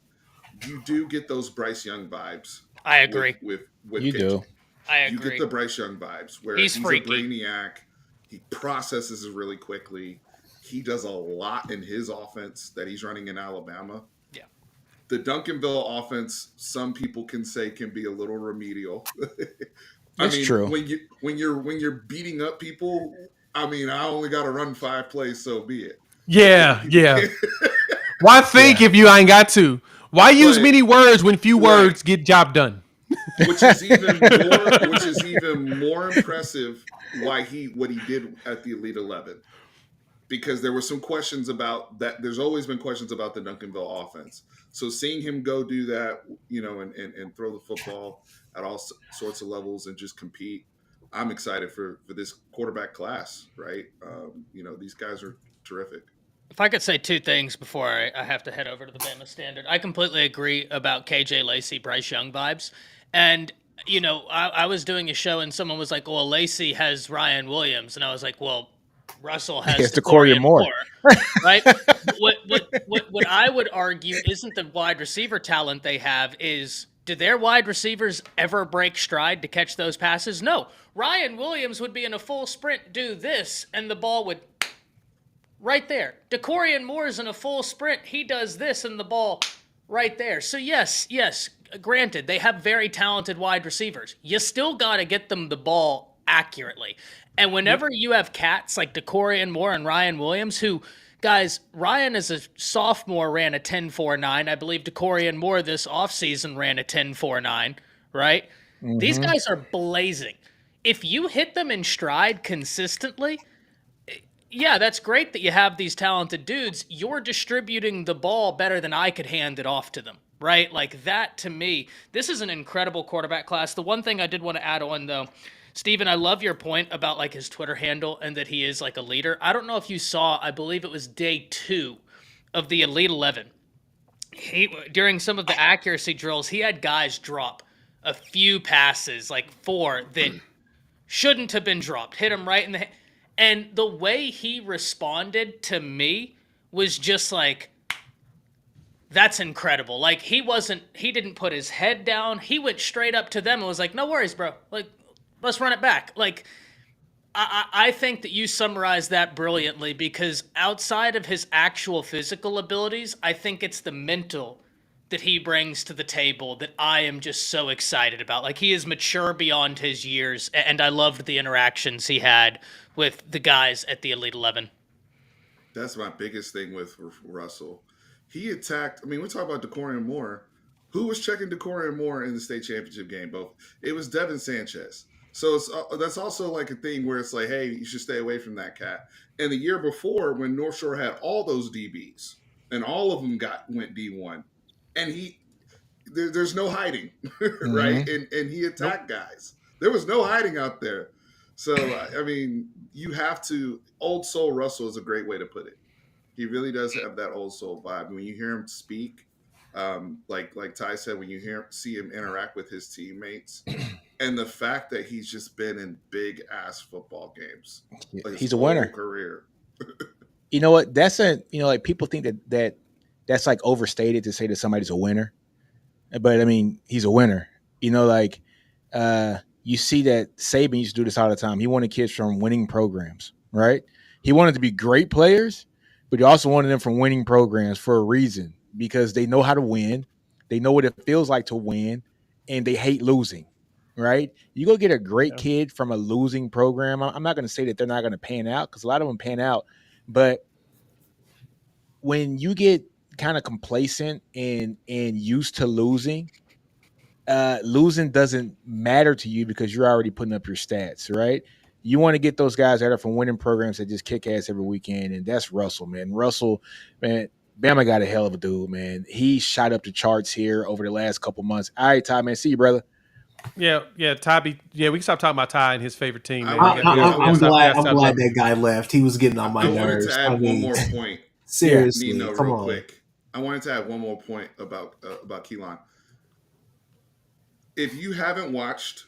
you do get those Bryce Young vibes. I agree. With you KJ. do. I agree. You get the Bryce Young vibes where He's a freaky. brainiac. He processes it really quickly. He does a lot in his offense that he's running in Alabama. Yeah. The Duncanville offense, some people can say, can be a little remedial. That's true. When you're beating up people, I mean, I only got to run 5 plays, so be it. Yeah. Why think if you ain't got to? Why use many words when few words get job done? which is even more impressive. What he did at the Elite 11, because there were some questions about that. There's always been questions about the Duncanville offense. So seeing him go do that, and throw the football at all sorts of levels and just compete, I'm excited for this quarterback class. Right? These guys are terrific. If I could say two things before I have to head over to the Bama Standard, I completely agree about KJ Lacey, Bryce Young vibes. And, I was doing a show and someone was like, well, Lacey has Ryan Williams. And I was like, well, Russell has Decorian Moore. Right? What I would argue isn't the wide receiver talent they have is, do their wide receivers ever break stride to catch those passes? No. Ryan Williams would be in a full sprint, do this, and the ball would right there. Decorian Moore's in a full sprint. He does this and the ball right there. So yes, granted, they have very talented wide receivers. You still got to get them the ball accurately. And whenever you have cats like Decorian Moore and Ryan Williams, who, guys, Ryan as a sophomore ran a 10.49. I believe Decorian Moore this offseason ran a 10.49, right? Mm-hmm. These guys are blazing. If you hit them in stride consistently, yeah, that's great that you have these talented dudes. You're distributing the ball better than I could hand it off to them, right? Like that, to me, this is an incredible quarterback class. The one thing I did want to add on, though, Steven, I love your point about like his Twitter handle and that he is like a leader. I don't know if you saw, I believe it was day 2 of the Elite 11. During some of the accuracy drills, he had guys drop a few passes, like 4 that shouldn't have been dropped. Hit him right in the head. And the way he responded to me was just like, that's incredible. Like he didn't put his head down. He went straight up to them and was like, no worries, bro. Like, let's run it back. Like, I think that you summarized that brilliantly, because outside of his actual physical abilities, I think it's the mental that he brings to the table that I am just so excited about. Like, he is mature beyond his years, and I loved the interactions he had with the guys at the Elite 11. That's my biggest thing with Russell. He attacked. I mean, we talk about Decorian Moore. Who was checking Decorian Moore in the state championship game? It was Devin Sanchez. So that's also like a thing where it's like, hey, you should stay away from that cat. And the year before, when North Shore had all those DBs and all of them went D1, and there's no hiding, right? And he attacked guys. There was no hiding out there. So I mean, you have to. Old soul Russell is a great way to put it. He really does have that old soul vibe. When you hear him speak, like Ty said, when you see him interact with his teammates, and the fact that he's just been in big ass football games, he's a winner. Career. You know what? That's like people think that's like overstated to say that somebody's a winner, but I mean, he's a winner. You see that Saban used to do this all the time. He wanted kids from winning programs, right? He wanted to be great players, but he also wanted them from winning programs for a reason, because they know how to win. They know what it feels like to win, and they hate losing, right? You go get a great kid from a losing program. I'm not going to say that they're not going to pan out, because a lot of them pan out. But when you get kind of complacent and used to losing, losing doesn't matter to you because you're already putting up your stats, right? You want to get those guys that are from winning programs that just kick ass every weekend, and that's Russell, man. Russell, man, Bama got a hell of a dude, man. He shot up the charts here over the last couple months. All right, Ty, man, see you, brother. Yeah, Ty. We can stop talking about Ty and his favorite team. Man. I'm glad that guy left. He was getting on my nerves. I wanted to add one more point. Seriously, Nino, real quick. I wanted to add one more point about Keelan. If you haven't watched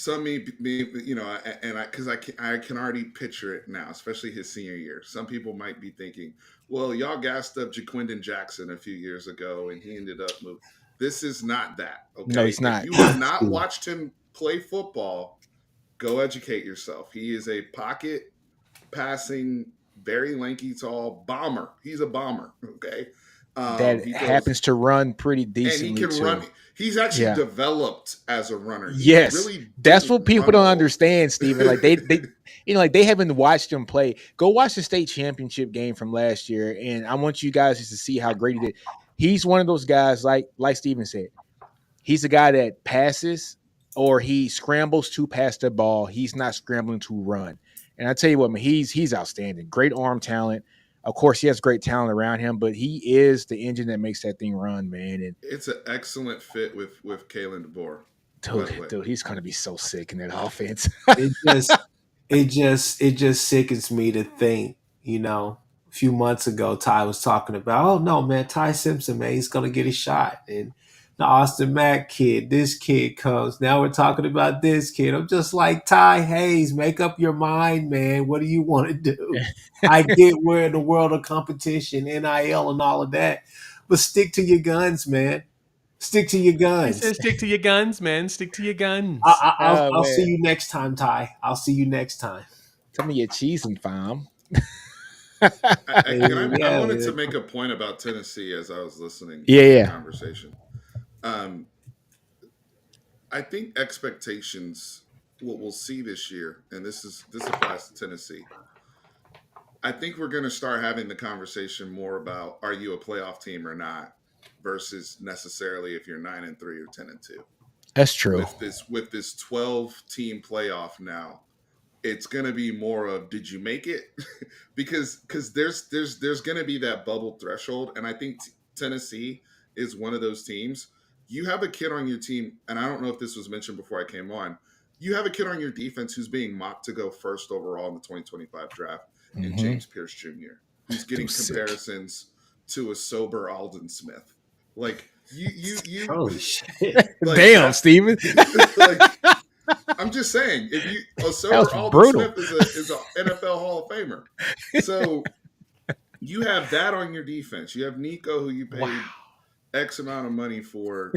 because I can already picture it now, especially his senior year. Some people might be thinking, well, y'all gassed up Jaquindon Jackson a few years ago, and he ended up moving. This is not that. Okay? No, he's not. If you have not watched him play football, go educate yourself. He is a pocket passing, very lanky, tall bomber. He's a bomber. Okay. That happens to run pretty decently. And he can run. He's actually developed as a runner. Yes, really, that's what people don't understand, Steven. Like they haven't watched him play. Go watch the state championship game from last year, and I want you guys just to see how great he did. He's one of those guys, like Steven said. He's a guy that passes or he scrambles to pass the ball. He's not scrambling to run. And I tell you what, man, he's outstanding. Great arm talent. Of course, he has great talent around him, but he is the engine that makes that thing run, man. And It's an excellent fit with Kalen DeBoer. By the way. dude, he's gonna be so sick in that offense. It just sickens me to think, a few months ago, Ty was talking about, oh no, man, Ty Simpson, man, he's gonna get a shot. And the Austin Mack kid, this kid comes. Now we're talking about this kid. I'm just like, Ty Hayes, make up your mind, man. What do you want to do? I get we're in the world of competition, NIL and all of that. But stick to your guns, man. Stick to your He guns. said, "Stick to your guns, man. Stick to your guns." I'll man. see you next time, Ty. I'll see you next time. Tell me your cheese and fam. I wanted to make a point about Tennessee as I was listening to Yeah. the conversation. I think expectations, what we'll see this year, and this applies to Tennessee. I think we're going to start having the conversation more about, are you a playoff team or not, versus necessarily if you're 9-3 or 10-2. That's true. With this 12-team playoff now, it's going to be more of, did you make it? because there's going to be that bubble threshold, and I think Tennessee is one of those teams. You have a kid on your team, and I don't know if this was mentioned before I came on. You have a kid on your defense who's being mocked to go first overall in the 2025 draft, and James Pierce Jr., who's getting comparisons to a sober Alden Smith. Like you Holy shit! like, Damn, Steven. like, I'm just saying, if you a sober Alden brutal. Smith is an NFL Hall of Famer. So you have that on your defense. You have Nico, who you paid X amount of money for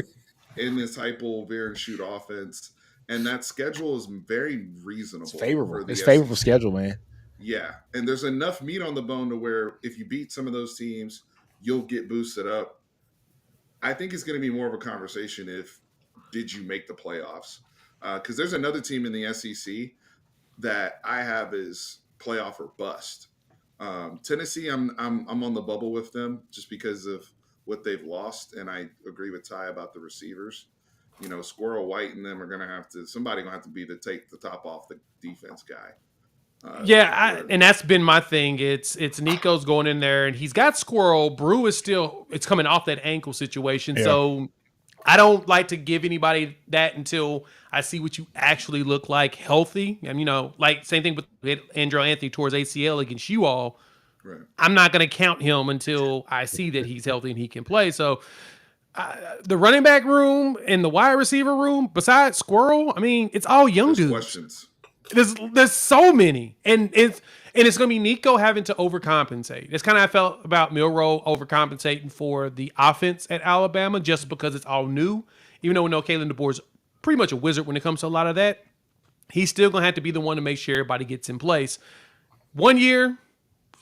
in this hypo veer and shoot offense, and that schedule is very reasonable. It's favorable. It's favorable schedule, man. Yeah, and there's enough meat on the bone to where if you beat some of those teams, you'll get boosted up. I think it's going to be more of a conversation if did you make the playoffs? Because there's another team in the SEC that I have as playoff or bust. Tennessee, I'm on the bubble with them just because of what they've lost, and I agree with Ty about the receivers. Squirrel White and them are going to have to. Somebody going to have to be to take the top off the defense guy. And that's been my thing. It's Nico's going in there, and he's got Squirrel. Brew is still. It's coming off that ankle situation, so I don't like to give anybody that until I see what you actually look like healthy. And like same thing with Andrew Anthony towards ACL against you all. Right. I'm not going to count him until I see that he's healthy and he can play. So the running back room and the wide receiver room, besides Squirrel, I mean, it's all young dudes. Questions. There's so many, and it's going to be Nico having to overcompensate. It's kind of how I felt about Milroe overcompensating for the offense at Alabama, just because it's all new. Even though we know Kalen DeBoer's pretty much a wizard when it comes to a lot of that, he's still going to have to be the one to make sure everybody gets in place. 1 year,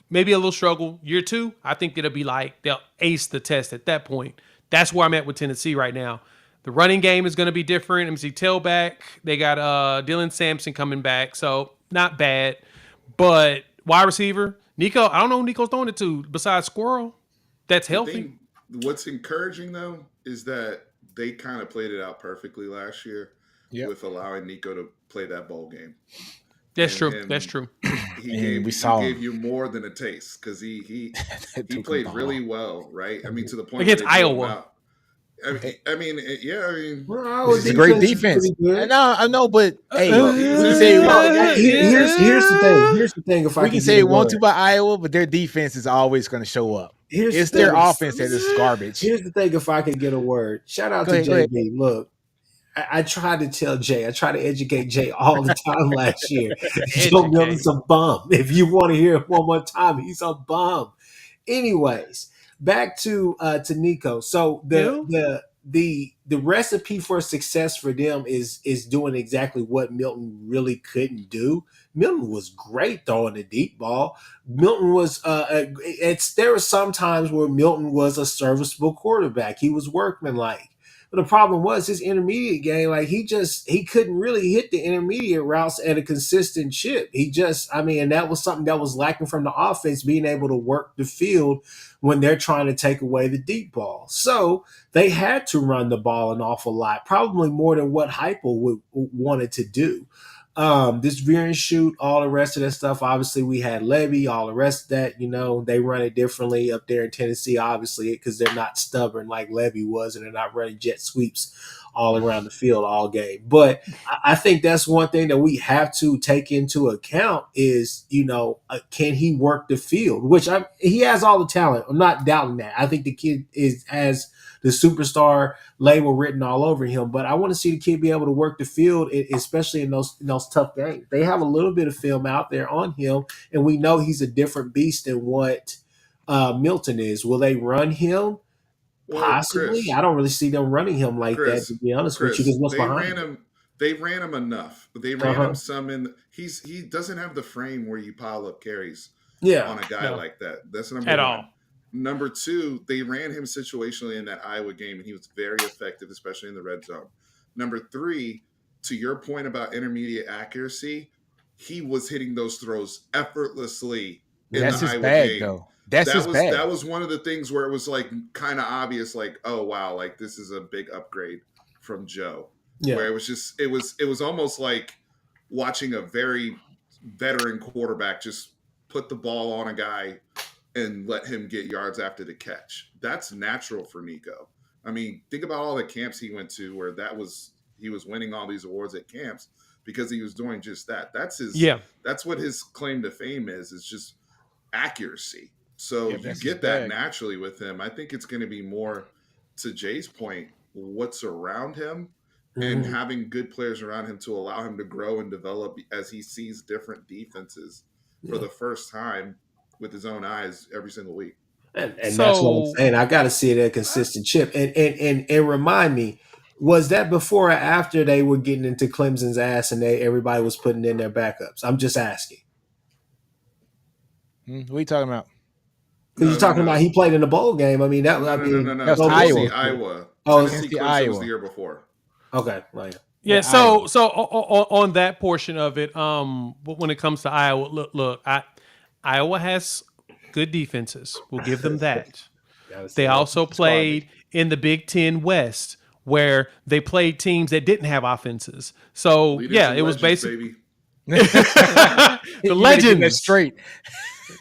maybe a little struggle. Year 2, I think it'll be like they'll ace the test at that point. That's where I'm at with Tennessee right now. The running game is going to be different. MC tailback. They got Dylan Sampson coming back, so not bad. But wide receiver, Nico, I don't know who Nico's throwing it to besides Squirrel. That's healthy. What's encouraging, though, is that they kind of played it out perfectly last year with allowing Nico to play that bowl game. That's true. That's true. He gave you more than a taste because he played really well, right? I mean, to the point against Iowa. I mean, it's a great defense. I know, but hey, here's the thing. Here's the thing. If I can say it want to by Iowa, but their defense is always going to show up. It's their offense that is garbage. Here's the thing. If I can get a word, shout out to JB. Look, I tried to tell Jay. I tried to educate Jay all the time last year. Joe Milton's a bum. If you want to hear it one more time, he's a bum. Anyways, back to Nico. So the recipe for success for them is doing exactly what Milton really couldn't do. Milton was great throwing the deep ball. Milton was there were some times where Milton was a serviceable quarterback. He was workmanlike. But the problem was his intermediate game, like he couldn't really hit the intermediate routes at a consistent chip. And that was something that was lacking from the offense, being able to work the field when they're trying to take away the deep ball. So they had to run the ball an awful lot, probably more than what Heupel wanted to do. This veer and shoot, all the rest of that stuff. Obviously, we had Levy, all the rest of that. They run it differently up there in Tennessee, obviously, because they're not stubborn like Levy was, and they're not running jet sweeps all around the field all game. But I think that's one thing that we have to take into account is, can he work the field? Which he has all the talent. I'm not doubting that. I think the kid has the superstar label written all over him, but I want to see the kid be able to work the field, especially in those tough games. They have a little bit of film out there on him, and we know he's a different beast than what Milton is. Will they run him? Well, Possibly. Chris, I don't really see them running him like that, to be honest with you, because what's they behind ran him? him. They ran him enough. They ran Uh-huh. him some in. He doesn't have the frame where you pile up carries Yeah. on a guy No. like that. That's number At one. all. Number two, they ran him situationally in that Iowa game, and he was very effective, especially in the red zone. Number three, to your point about intermediate accuracy, he was hitting those throws effortlessly in That's the his Iowa bag, game. though. That's his was bag. that was one of the things where it was like kind of obvious, like, oh wow, like this is a big upgrade from Joe. Yeah. Where it was almost like watching a very veteran quarterback just put the ball on a guy and let him get yards after the catch. That's natural for Nico. I mean, think about all the camps he went to where he was winning all these awards at camps because he was doing just that. That's what his claim to fame is just accuracy. So Yeah, you that's get his that bag. naturally with him. I think it's going to be more, to Jay's point, what's around him and Mhm. having good players around him to allow him to grow and develop as he sees different defenses for Yeah. the first time with his own eyes every single week. And that's what I'm So saying. I got to see it at a consistent chip. And remind me, was that before or after they were getting into Clemson's ass and everybody was putting in their backups? I'm just asking. What are you talking about? Because you're talking about he played in the bowl game. I mean, No. That's Tennessee, Iowa. Iowa. Oh, Tennessee, Tennessee, Clemson Iowa. was the year before. Okay, right. yeah, Iowa. so on that portion of it, when it comes to Iowa, look, Iowa has good defenses. We'll give them that. They also played in the Big Ten West, where they played teams that didn't have offenses. So Leaders yeah, and it was legends, basically baby. the You better get that legends. straight.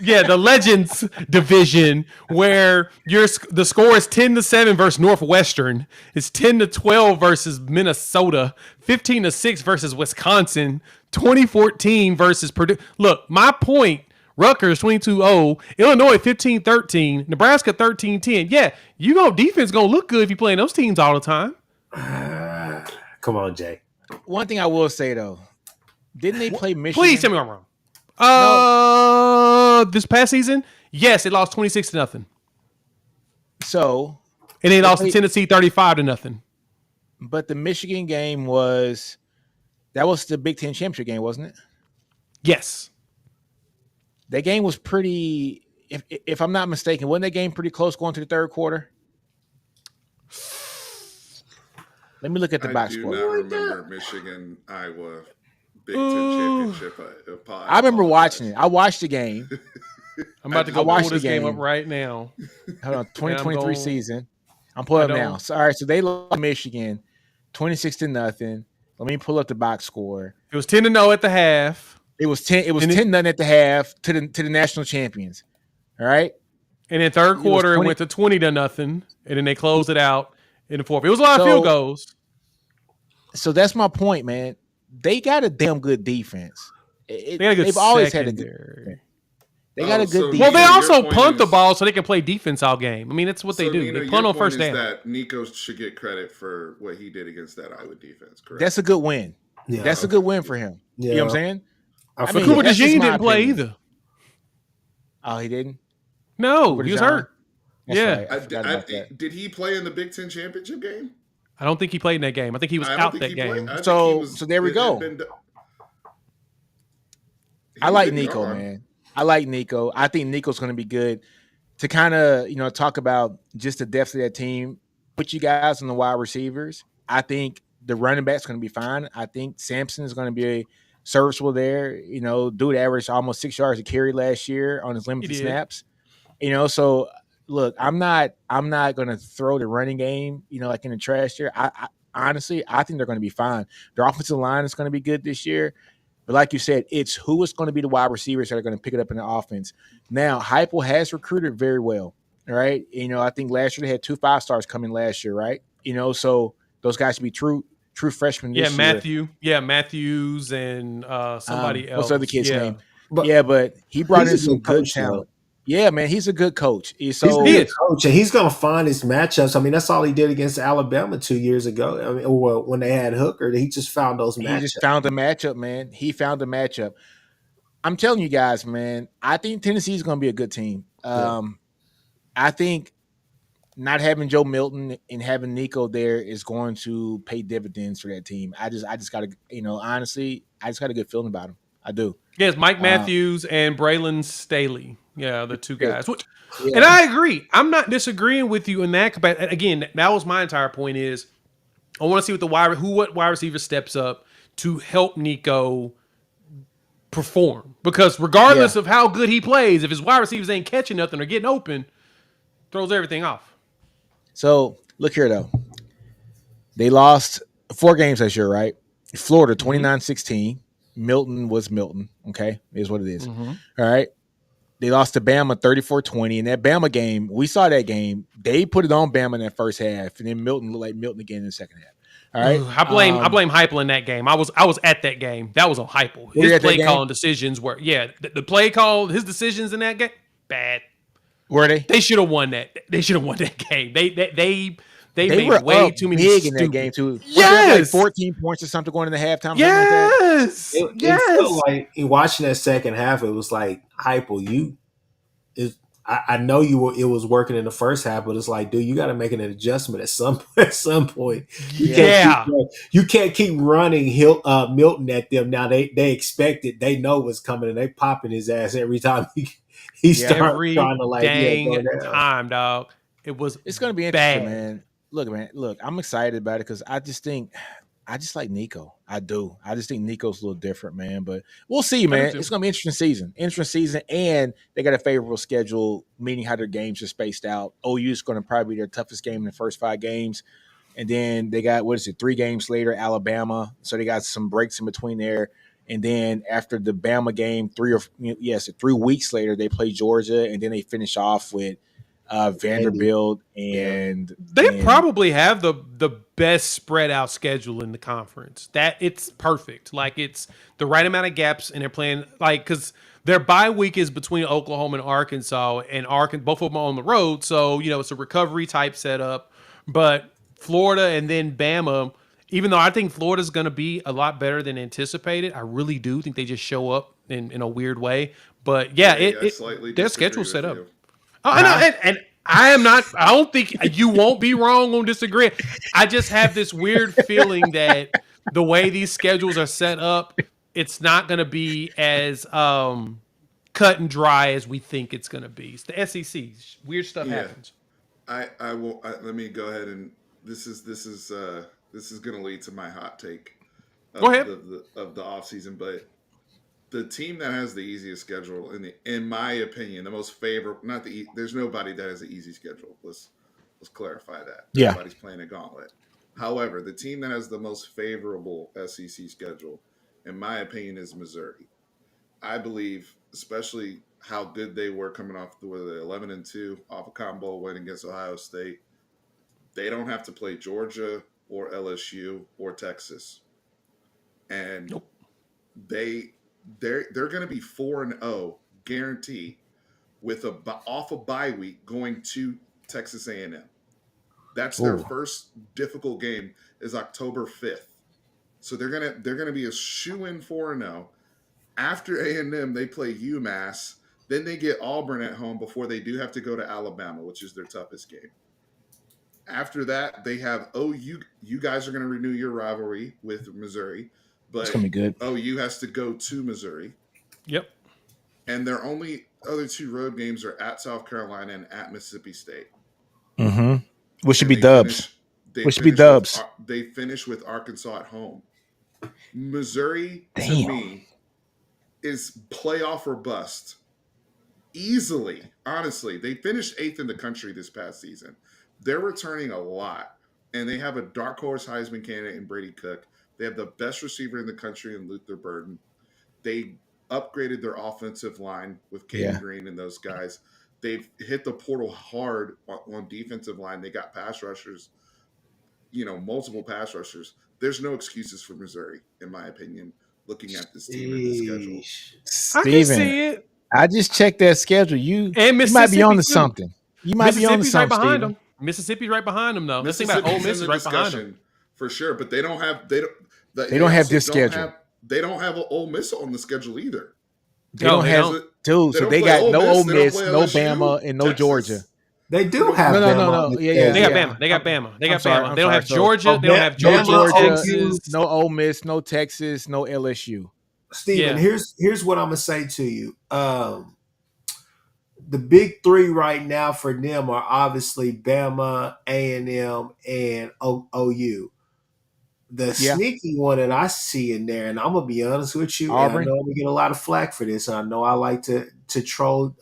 Yeah, the Legends division where the score is 10-7 versus Northwestern. It's 10-12 versus Minnesota, 15-6 versus Wisconsin, 2014 versus Purdue. Look, my point, Rutgers 22-0, Illinois 15-13, Nebraska 13-10. Yeah, defense gonna look good if you playing those teams all the time. Come on, Jay. One thing I will say though, didn't they play Michigan? Please tell me I'm wrong. This past season, yes, they lost 26-0. So, And they lost to played- Tennessee 35-0. but the Michigan game was the Big Ten championship game, wasn't it? Yes. That game was pretty. If I'm not mistaken, wasn't that game pretty close going to the third quarter? Let me look at the I box do score. not remember Michigan, Iowa, Big Ten Ooh. championship. I remember watching it. I watched the game. I'm about to I go watched pull the this game game. up right now. Hold on, 2023 going- season. I'm pulling I up now. don't- So, all right, so they lost Michigan 26-0. Let me pull up the box score. It was 10-0 at the half, It was 10. It was And it- 10-0 at the half to the national champions. All right. and in third was quarter it 20 went to 20-0, and then they closed it out in the fourth. It was a lot of So- field goals. So that's my point, man. They got a damn good defense. They got a good they've always had a good. secondary. They got a Oh, good so- defense. Well, they Your also point punt the is- ball so they can play defense all game. I mean, that's what they do. Nino, They your punt on point first is down. that Nico should get credit for what he did against that Iowa defense, correct? That's a good win. Yeah. That's a good win for him. Yeah. You know what I'm saying? I I But mean, Cooper that's just DeJean my didn't play opinion. either. Oh, he didn't. No, Cooper he was DeJean? hurt. That's Yeah. right. I forgot about that. Did he play in the Big Ten championship game? I don't think he played in that game. I think he was I don't out think that he played. game. I think So- he was- so there we it go. had been- I like He was Nico, gone. man. I like Nico. I think Nico's going to be good. To kind of talk about just the depth of that team. put you guys on the wide receivers. I think the running back's going to be fine. I think Sampson is going to be serviceable there. You know, dude averaged almost 6 yards a carry last year on his He limited did. snaps. You know, so look, I'm not going to throw the running game, you know, like in the trash here. I honestly, I think they're going to be fine. Their offensive line is going to be good this year. But like you said, it's who is going to be the wide receivers that are going to pick it up in the offense. Now, Heupel has recruited very well, right? You know, I think last year they had 2 5-stars coming last year, right? You know, so those guys should be true freshmen this year. Matthews and somebody else. What's the other kid's name? But But he brought he's in a some good good coach, though. talent. Yeah, man, he's a good coach. He's a So good coach, and he's going to find his matchups. I mean, that's all he did against Alabama 2 years ago. I mean, well, when they had Hooker, he just found those matchups. he just found a matchup, man. He found a matchup. I'm telling you guys, man, I think Tennessee is going to be a good team. I think not having Joe Milton and having Nico there is going to pay dividends for that team. I just got to, you know, honestly, I just got a good feeling about him. I do. Yes, Mike Matthews and Braylon Staley. Yeah, the two guys. Yeah. And I agree. I'm not disagreeing with you in that. But again, that was my entire point is I want to see what wide receiver steps up to help Nico perform. Because regardless of how good he plays, if his wide receivers ain't catching nothing or getting open, throws everything off. So look here, though. They lost 4 games last year, right? Florida 29-16. Milton was Milton. Okay, is what it is. All right. They lost to Bama 34-20. In that Bama game, we saw that game. They put it on Bama in that first half, and then Milton looked like Milton again in the second half. All right. I blame Heupel in that game. I was at that game. That was on Heupel. His play calling decisions were the play call, his decisions in that game, bad. Were they? They should have won that. They should have won that game. They made were way up too many big stupid. in that game too. Yes, like 14 points or something going into halftime. Yes, It felt like in watching that second half, it was like Heupel, I know it was working in the first half, but it's like, dude, you got to make an adjustment at some point. You can't keep running Milton at them. Now they expect it. They know what's coming, and they popping his ass every time he starts trying to like dang time, dog. It's going to be interesting, man. Look, I'm excited about it because I just like Nico. I do. I just think Nico's a little different, man. But we'll see, man. It's going to be an interesting season. And they got a favorable schedule, meaning how their games are spaced out. OU is going to probably be their toughest game in the first 5 games. And then they got, 3 games later, Alabama. So they got some breaks in between there. And then after the Bama game, 3 weeks later, they play Georgia. And then they finish off with Vanderbilt, and they probably have the best spread out schedule in the conference. That it's perfect. Like it's the right amount of gaps, and they're playing because their bye week is between Oklahoma and Arkansas, and both of them are on the road. So it's a recovery type setup. But Florida and then Bama, even though I think Florida's going to be a lot better than anticipated, I really do think they just show up in a weird way. But their schedule's set up. Oh, I know, and I am not. I don't think you won't be wrong on disagreeing. I just have this weird feeling that the way these schedules are set up, it's not going to be as cut and dry as we think it's going to be. It's the SEC. Weird stuff happens. I will. Let me go ahead and this is going to lead to my hot take. Go ahead. Of the offseason, but. The team that has the easiest schedule, in my opinion, the most favorable. There's nobody that has an easy schedule. Let's clarify that. Yeah. Everybody's playing a gauntlet. However, the team that has the most favorable SEC schedule, in my opinion, is Missouri. I believe, especially how good they were coming off the 11-2 off a Cotton Bowl win against Ohio State. They don't have to play Georgia or LSU or Texas, and They're going to be 4-0 guaranteed with off a bye week going to Texas A&M. That's their first difficult game is October 5th. So they're going to be a shoo-in 4-0. After A&M, they play UMass. Then they get Auburn at home before they do have to go to Alabama, which is their toughest game. After that, they have OU. You guys are going to renew your rivalry with Missouri. But it's gonna be good. OU has to go to Missouri. Yep. And their only other 2 road games are at South Carolina and at Mississippi State. Mm-hmm. Which should and be Dubs. Which should be Dubs. They finish with Arkansas at home. Missouri, to Damn. me, is playoff or bust. Easily, honestly. They finished 8th in the country this past season. They're returning a lot. And they have a dark horse Heisman candidate in Brady Cook. They have the best receiver in the country in Luther Burden. They upgraded their offensive line with Caden Green and those guys. They've hit the portal hard on defensive line. They got pass rushers, multiple pass rushers. There's no excuses for Missouri, in my opinion, looking at this team and the schedule. I can see it. I just checked that schedule. You might be on to something. You might be on to something. Right behind them. Mississippi's right behind them, though. Let's think about Ole Miss is right behind them for sure. But they don't have this schedule. They don't have an Ole Miss on the schedule either. They don't have. So they got no Ole Miss, no Bama, and no Georgia. They do have no. Yeah. They got Bama. They got Bama. They don't have Georgia. They don't have Georgia, Texas. No Ole Miss, no Texas, no LSU. Steven, here's what I'm gonna say to you. The big three right now for them are obviously Bama, A&M, and OU. The sneaky one that I see in there, and I'm gonna be honest with you, and I know we get a lot of flack for this. And I know I like to troll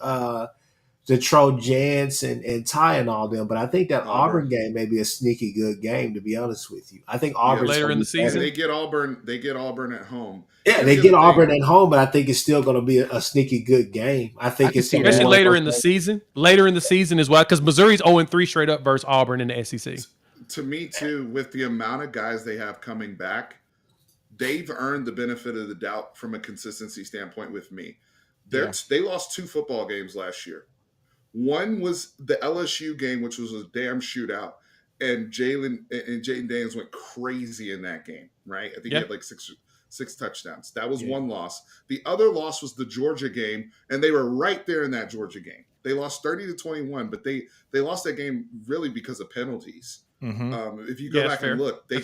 Jance and Ty and all them, but I think that Auburn game may be a sneaky good game. To be honest with you, I think Auburn later in the season they get Auburn. They get Auburn at home. Yeah, they get Auburn at home, but I think it's still going to be a sneaky good game. I think it's especially later in the season. Later in the season as well, because Missouri's 0-3 straight up versus Auburn in the SEC. To me, too, with the amount of guys they have coming back, they've earned the benefit of the doubt from a consistency standpoint with me. They lost 2 football games last year. One was the LSU game, which was a damn shootout, and Jaden Daniels went crazy in that game, right? I think he had like six touchdowns. That was one loss. The other loss was the Georgia game, and they were right there in that Georgia game. They lost 30-21, but they lost that game really because of penalties. Mm-hmm. If you go back and look, they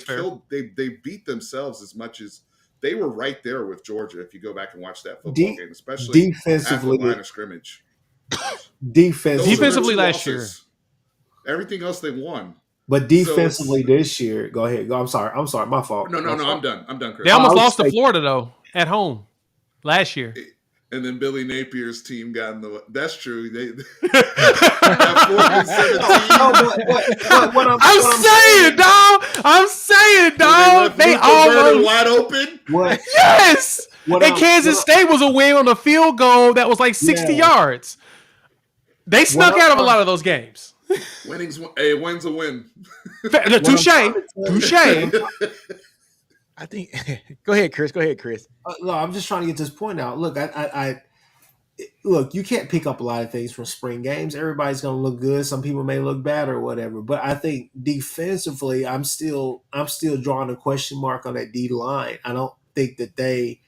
beat themselves as much as they were right there with Georgia. If you go back and watch that football game, especially defensively, at the line of scrimmage. Defensively last year, everything else they won. But defensively this year, go ahead. I'm sorry. My fault. No. I'm done, Chris. They almost lost to Florida though at home last year. And then Billy Napier's team got in the. That's true. I'm saying, dog. They almost wide open. What? Yes. And Kansas State was a win on a field goal that was like 60 yards. They snuck out of a lot of those games. A win's a win. Touche. I think. Go ahead, Chris. No, I'm just trying to get this point out. Look, look. You can't pick up a lot of things from spring games. Everybody's going to look good. Some people may look bad or whatever. But I think defensively, I'm still drawing a question mark on that D line. I don't think that they.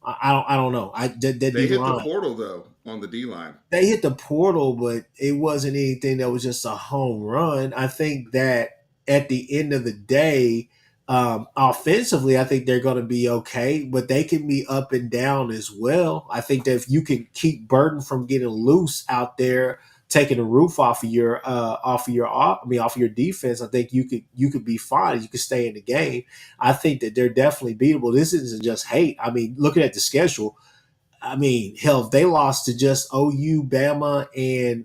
I don't know. They hit the portal though on the D line. They hit the portal, but it wasn't anything that was just a home run. I think that at the end of the day, offensively, I think they're going to be okay, but they can be up and down as well. I think that if you can keep Burden from getting loose out there, taking the roof off of your defense, I think you could be fine. You could stay in the game. I think that they're definitely beatable. This isn't just hate. I mean, looking at the schedule, I mean, hell, if they lost to just OU, Bama, and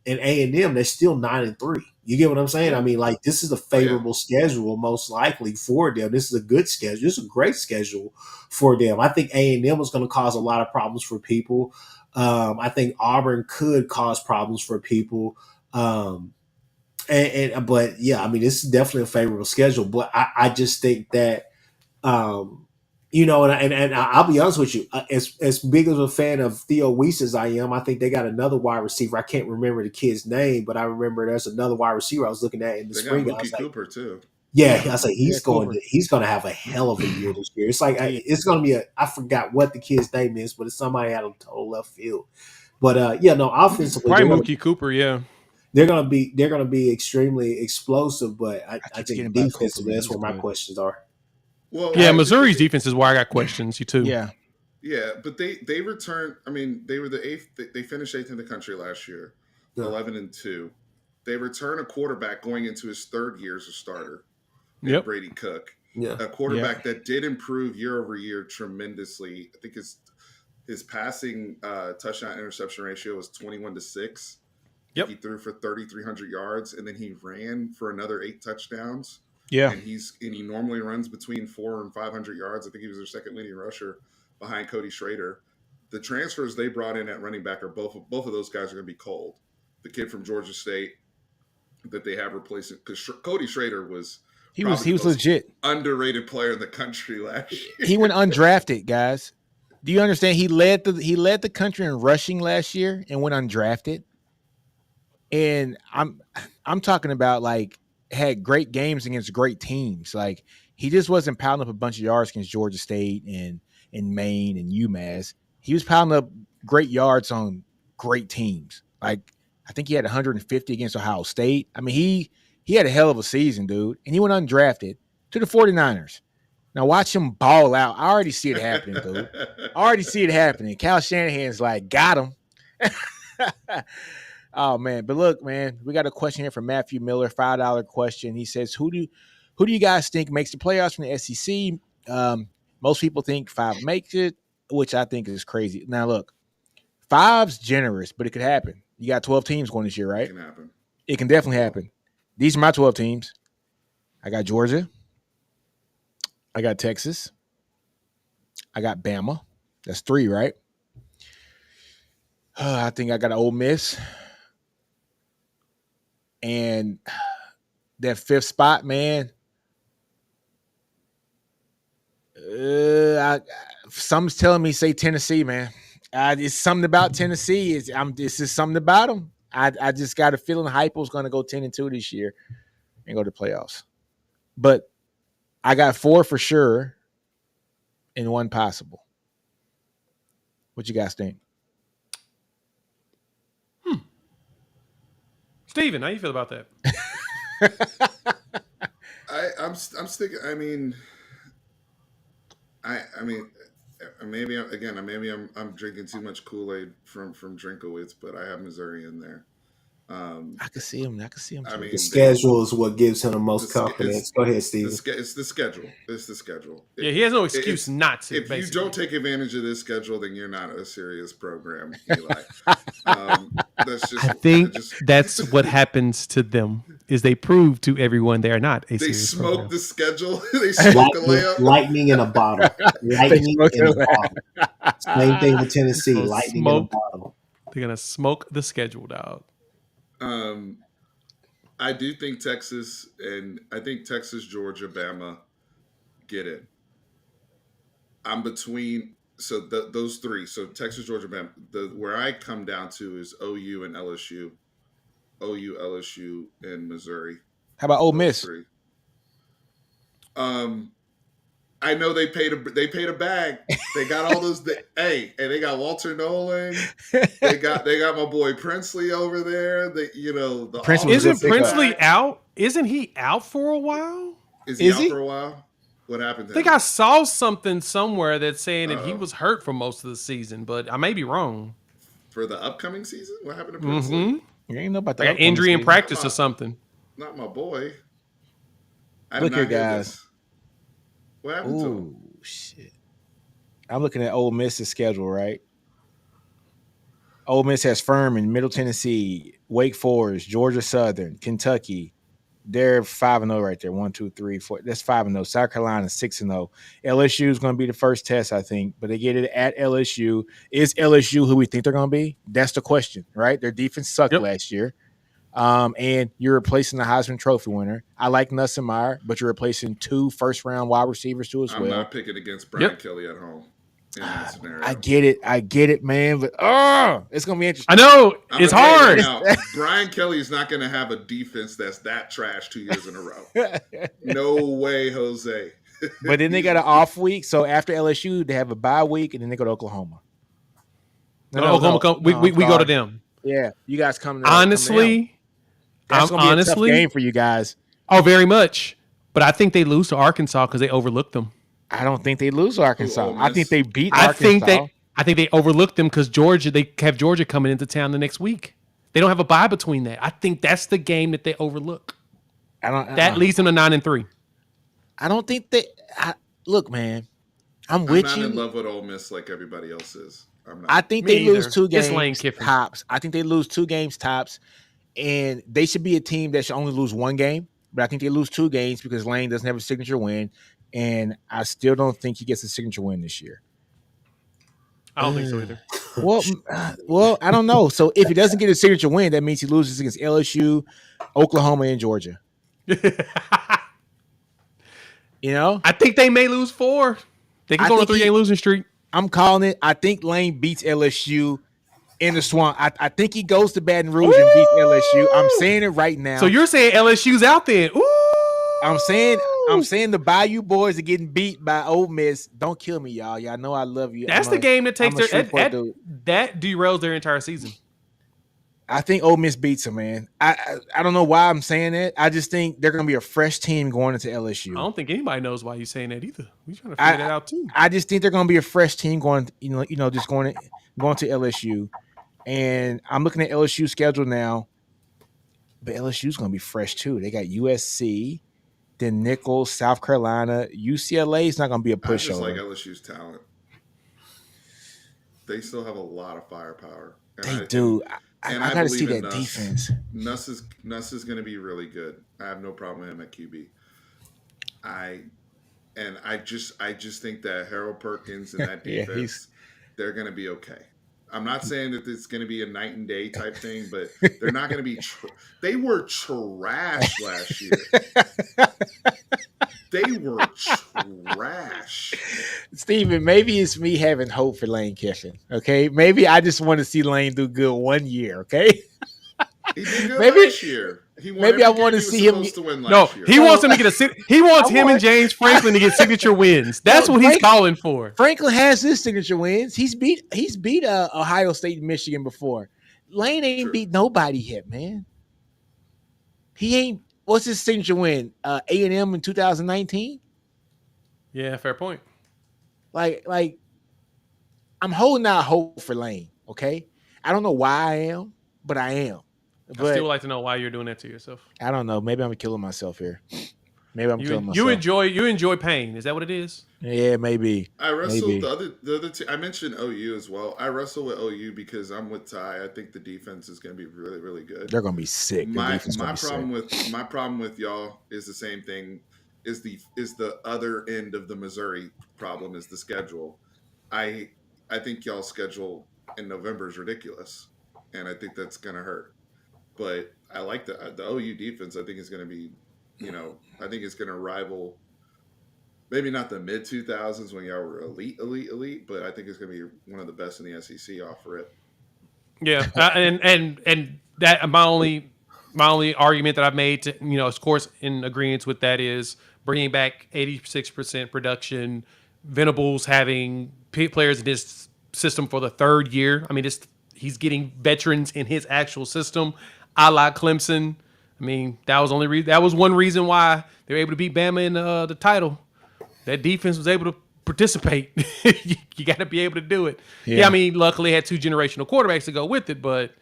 A&M, they're still 9-3. You get what I'm saying? I mean, like, this is a favorable schedule, most likely for them. This is a good schedule. This is a great schedule for them. I think A&M is going to cause a lot of problems for people. I think Auburn could cause problems for people. But yeah, I mean, this is definitely a favorable schedule. But I just think that, and I'll be honest with you, as big of a fan of Theo Weiss as I am, I think they got another wide receiver. I can't remember the kid's name, but I remember there's another wide receiver I was looking at in the spring. Got Mookie Cooper too. Yeah, I was like, he's going to have a hell of a year this year. It's like it's going to be I forgot what the kid's name is, but it's somebody out of total left field. But offensively, probably Mookie Cooper. Yeah, they're going to be extremely explosive. But I think defensively, that's where my questions are. Well, Missouri's defense is where I got questions. You too. Yeah, but they returned. I mean, they were the 8th. They finished 8th in the country last year, 11-2. They return a quarterback going into his third year as a starter. Yep. Brady Cook. Yeah. A quarterback that did improve year over year tremendously. I think his passing touchdown interception ratio was 21-6. Yep. He threw for 3,300 yards, and then he ran for another 8 touchdowns. Yeah. And he normally runs between 400 and 500 yards. I think he was their second leading rusher behind Cody Schrader. The transfers they brought in at running back are both of those guys are going to be cold. The kid from Georgia State that they have replacing, because Cody Schrader was he was legit underrated player in the country last year. He went undrafted, guys. Do you understand? He led the country in rushing last year and went undrafted. And I'm talking about like had great games against great teams. Like he just wasn't pounding up a bunch of yards against Georgia State and Maine and UMass. He was pounding up great yards on great teams. Like I think he had 150 against Ohio State. I mean, he had a hell of a season, dude. And he went undrafted to the 49ers. Now watch him ball out. I already see it happening, dude. I already see it happening. Cal Shanahan's like, got him. Oh man, but look, man, we got a question here from Matthew Miller, $5 question. He says, who do you guys think makes the playoffs from the SEC? Most people think 5 makes it, which I think is crazy. Now look, 5's generous, but it could happen. You got 12 teams going this year, right? It can happen. It can definitely happen. These are my 12 teams. I got Georgia. I got Texas. I got Bama. That's 3, right? I think I got Ole Miss. And that 5th spot, man. Some's telling me say Tennessee, man. It's something about Tennessee. This is something about them. I just got a feeling Heupel's going to go 10-2 this year and go to playoffs. But I got 4 for sure and 1 possible. What you guys think? Steven, how you feel about that? I'm sticking. I mean, maybe I'm drinking too much Kool-Aid from Drinkowitz, but I have Missouri in there. I can see him. I mean, the schedule is what gives him the most confidence. Go ahead, Steve. It's the schedule. It's the schedule. Yeah, he has no excuse not to. If basically. you don't take advantage of this schedule, then you're not a serious program, Eli. That's just. I think that's what happens to them. Is they prove to everyone they are not a They serious smoke program. the schedule. They smoke the layup. Lightning in a bottle. Lightning in a bottle. Same thing with Tennessee. Lightning in a bottle. They're gonna smoke the schedule, dog. I do think Texas, Georgia, Bama get it. I'm between those 3. So Texas, Georgia, Bama. Where I come down to is OU and LSU. OU, LSU, and Missouri. How about Ole Miss? 3. I know they paid a bag. They got all those. Hey, they got Walter Nolan. They got my boy Princely over there. Isn't Princely out? Isn't he out for a while? Is he out for a while? What happened to I think him? I saw something somewhere that's saying that he was hurt for most of the season, but I may be wrong. For the upcoming season? What happened to Princely? Mm-hmm. You ain't know about that. Like an injury in practice or something. Not my boy. I Look did here, not hear guys. this. What happened to him? Ooh, shit. I'm looking at Ole Miss's schedule, right? Ole Miss has Furman, Middle Tennessee, Wake Forest, Georgia Southern, Kentucky. They're 5-0 right there. 1, 2, 3, 4. That's 5-0. South Carolina 6-0. LSU is going to be the first test, I think, but they get it at LSU. Is LSU who we think they're going to be? That's the question, right? Their defense sucked last year. And you're replacing the Heisman Trophy winner. I like Nussmeier, but you're replacing 2 first-round wide receivers too as well. I'm not picking against Brian Kelly at home in that scenario. I get it, man. But it's gonna be interesting. I know I'm it's gonna tell you hard. now, Brian Kelly's not going to have a defense that's that trash 2 years in a row. No way, Jose. But then they got an off week, so after LSU they have a bye week, and then they go to Oklahoma. We go to them. Yeah, you guys come. Honestly, that's gonna be a tough game for you guys. Oh, very much. But I think they lose to Arkansas because they overlooked them. I don't think they lose to Arkansas. I think they beat I Arkansas. think they overlooked them because they have Georgia coming into town the next week. They don't have a bye between that. I think that's the game that they overlook. That leads them to 9-3. I don't think that. Look, man, I'm I'm with not you. in love with Ole Miss like everybody else is. I'm not. I think Me they lose either. 2 It's Lane games Kiffin. tops. I think they lose 2 games tops, and they should be a team that should only lose 1 game. But I think they lose 2 games because Lane doesn't have a signature win, and I still don't think he gets a signature win this year. I don't think so either. Well, I don't know. So if he doesn't get a signature win, that means he loses against LSU, Oklahoma, and Georgia. You know, I think they may lose 4. They can I go on a think 3-game losing streak. I'm calling it. I think Lane beats LSU in the Swamp. I think he goes to Baton Rouge and beats LSU. I'm saying it right now. So you're saying LSU's out there? Ooh. I'm saying the Bayou boys are getting beat by Ole Miss. Don't kill me, y'all. Y'all know I love you. That's the game that takes that derails their entire season. I think Ole Miss beats them, man. I don't know why I'm saying that. I just think they're going to be a fresh team going into LSU. I don't think anybody knows why you're saying that either. We're trying to figure that out too. I just think they're going to be a fresh team going, just going to LSU. And I'm looking at LSU schedule now, but LSU's going to be fresh too. They got USC, then Nicholls, South Carolina. UCLA is not going to be a pushover. I just like LSU's talent. They still have a lot of firepower. They do. I got to see that defense. Nuss is going to be really good. I have no problem with him at QB. I just think that Harold Perkins and that defense, they're going to be okay. I'm not saying that it's going to be a night and day type thing, but they're not going to be. They were trash last year. They were trash. Steven, maybe it's me having hope for Lane Kiffin. Okay, maybe I just want to see Lane do good 1 year. Okay, he did good last year. Maybe I want to see him. He wants him to get a. He wants him and James Franklin to get signature wins. That's what he's calling for. Franklin has his signature wins. He's beat Ohio State and Michigan before. Lane ain't beat nobody yet, man. He ain't. What's his signature win? A&M in 2019. Yeah, fair point. Like, I'm holding out hope for Lane. Okay, I don't know why I am, but I am. I still would like to know why you're doing that to yourself. I don't know. Maybe I'm killing myself here. Maybe I'm killing myself. You enjoy pain. Is that what it is? Yeah, maybe. I wrestled the other two. I mentioned OU as well. I wrestle with OU because I'm with Ty. I think the defense is going to be really, really good. They're going to be sick. My problem with y'all is the same thing. Is the other end of the Missouri problem is the schedule. I think y'all's schedule in November is ridiculous, and I think that's going to hurt. But I like the OU defense. I think is going to be, I think it's going to rival, maybe not the mid 2000s when y'all were elite, but I think it's going to be one of the best in the SEC off rip. Yeah, and that my only argument that I've made to, of course, in agreement with that is bringing back 86% production. Venables having players in his system for the 3rd year. I mean, he's getting veterans in his actual system. A la Clemson. I mean, that was one reason why they were able to beat Bama in the title. That defense was able to participate. You got to be able to do it. Yeah, I mean, luckily they had 2 generational quarterbacks to go with it, but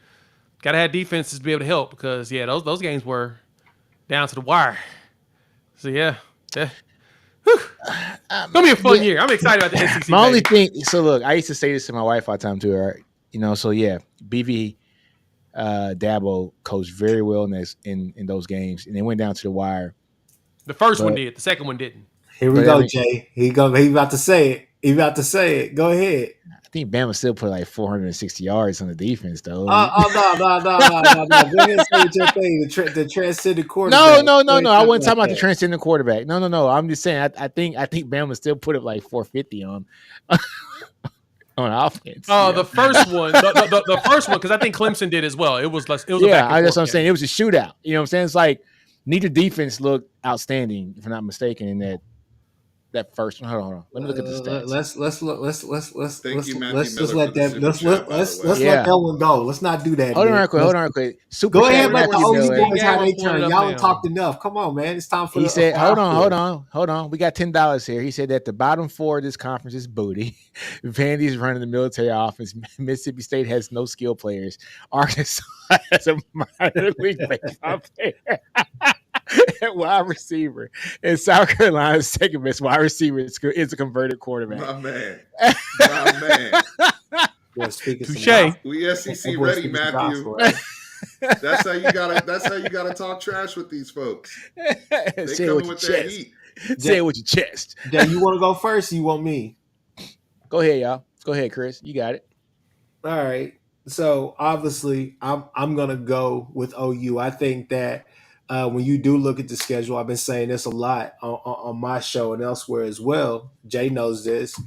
got to have defenses to be able to help because those games were down to the wire. So yeah, gonna be a fun year. I'm excited about the SEC. My only thing. So look, I used to say this to my wife all the time too. Right? So yeah, BV. Dabo coached very well in those games, and they went down to the wire. The first one did. The second one didn't. Here we go, Jay. He about to say it. Go ahead. I think Bama still put like 460 yards on the defense, though. No. Go ahead and say what your thing. The transcendent quarterback. No. I wasn't talking about the transcendent quarterback. No. I'm just saying. I think Bama still put up like 450 on offense. Oh, the first one, the first one, because I think Clemson did as well. It was that's what I'm saying. It was a shootout. You know what I'm saying? It's like neither defense looked outstanding, if I'm not mistaken, in that that first one. Hold on. Let me look at the stats. Thank you, Matthew let's Miller, let for the that super let's chat, by let's the way. let's Yeah. let that one go. Let's not do that. Hold on, Nick. real quick. Hold on, real quick. Super Go chat, ahead, let the Matthew OG Miller. boys have their Game, I'm turn. pulling it Y'all up have now. talked enough. Come on, man. It's time for He the said, Final hold on. We got $10 here. He said that the bottom four of this conference is booty. Vandy's running the military offense. Mississippi State has no skill players. Arkansas has a minor league baseball player at wide receiver. And South Carolina's second best wide receiver is a converted quarterback. My man. My man. Boy, speaking some Touche. gospel. We That SEC boy ready, speaking some Matthew. gospel, right? That's how you gotta talk trash with these folks. They Say it with coming your with that chest. heat. Say it with your chest. Jay, you want to go first? Or you want me? Go ahead, y'all. Go ahead, Chris. You got it. All right. So obviously, I'm gonna go with OU. I think that when you do look at the schedule, I've been saying this a lot on my show and elsewhere as well. Jay knows this.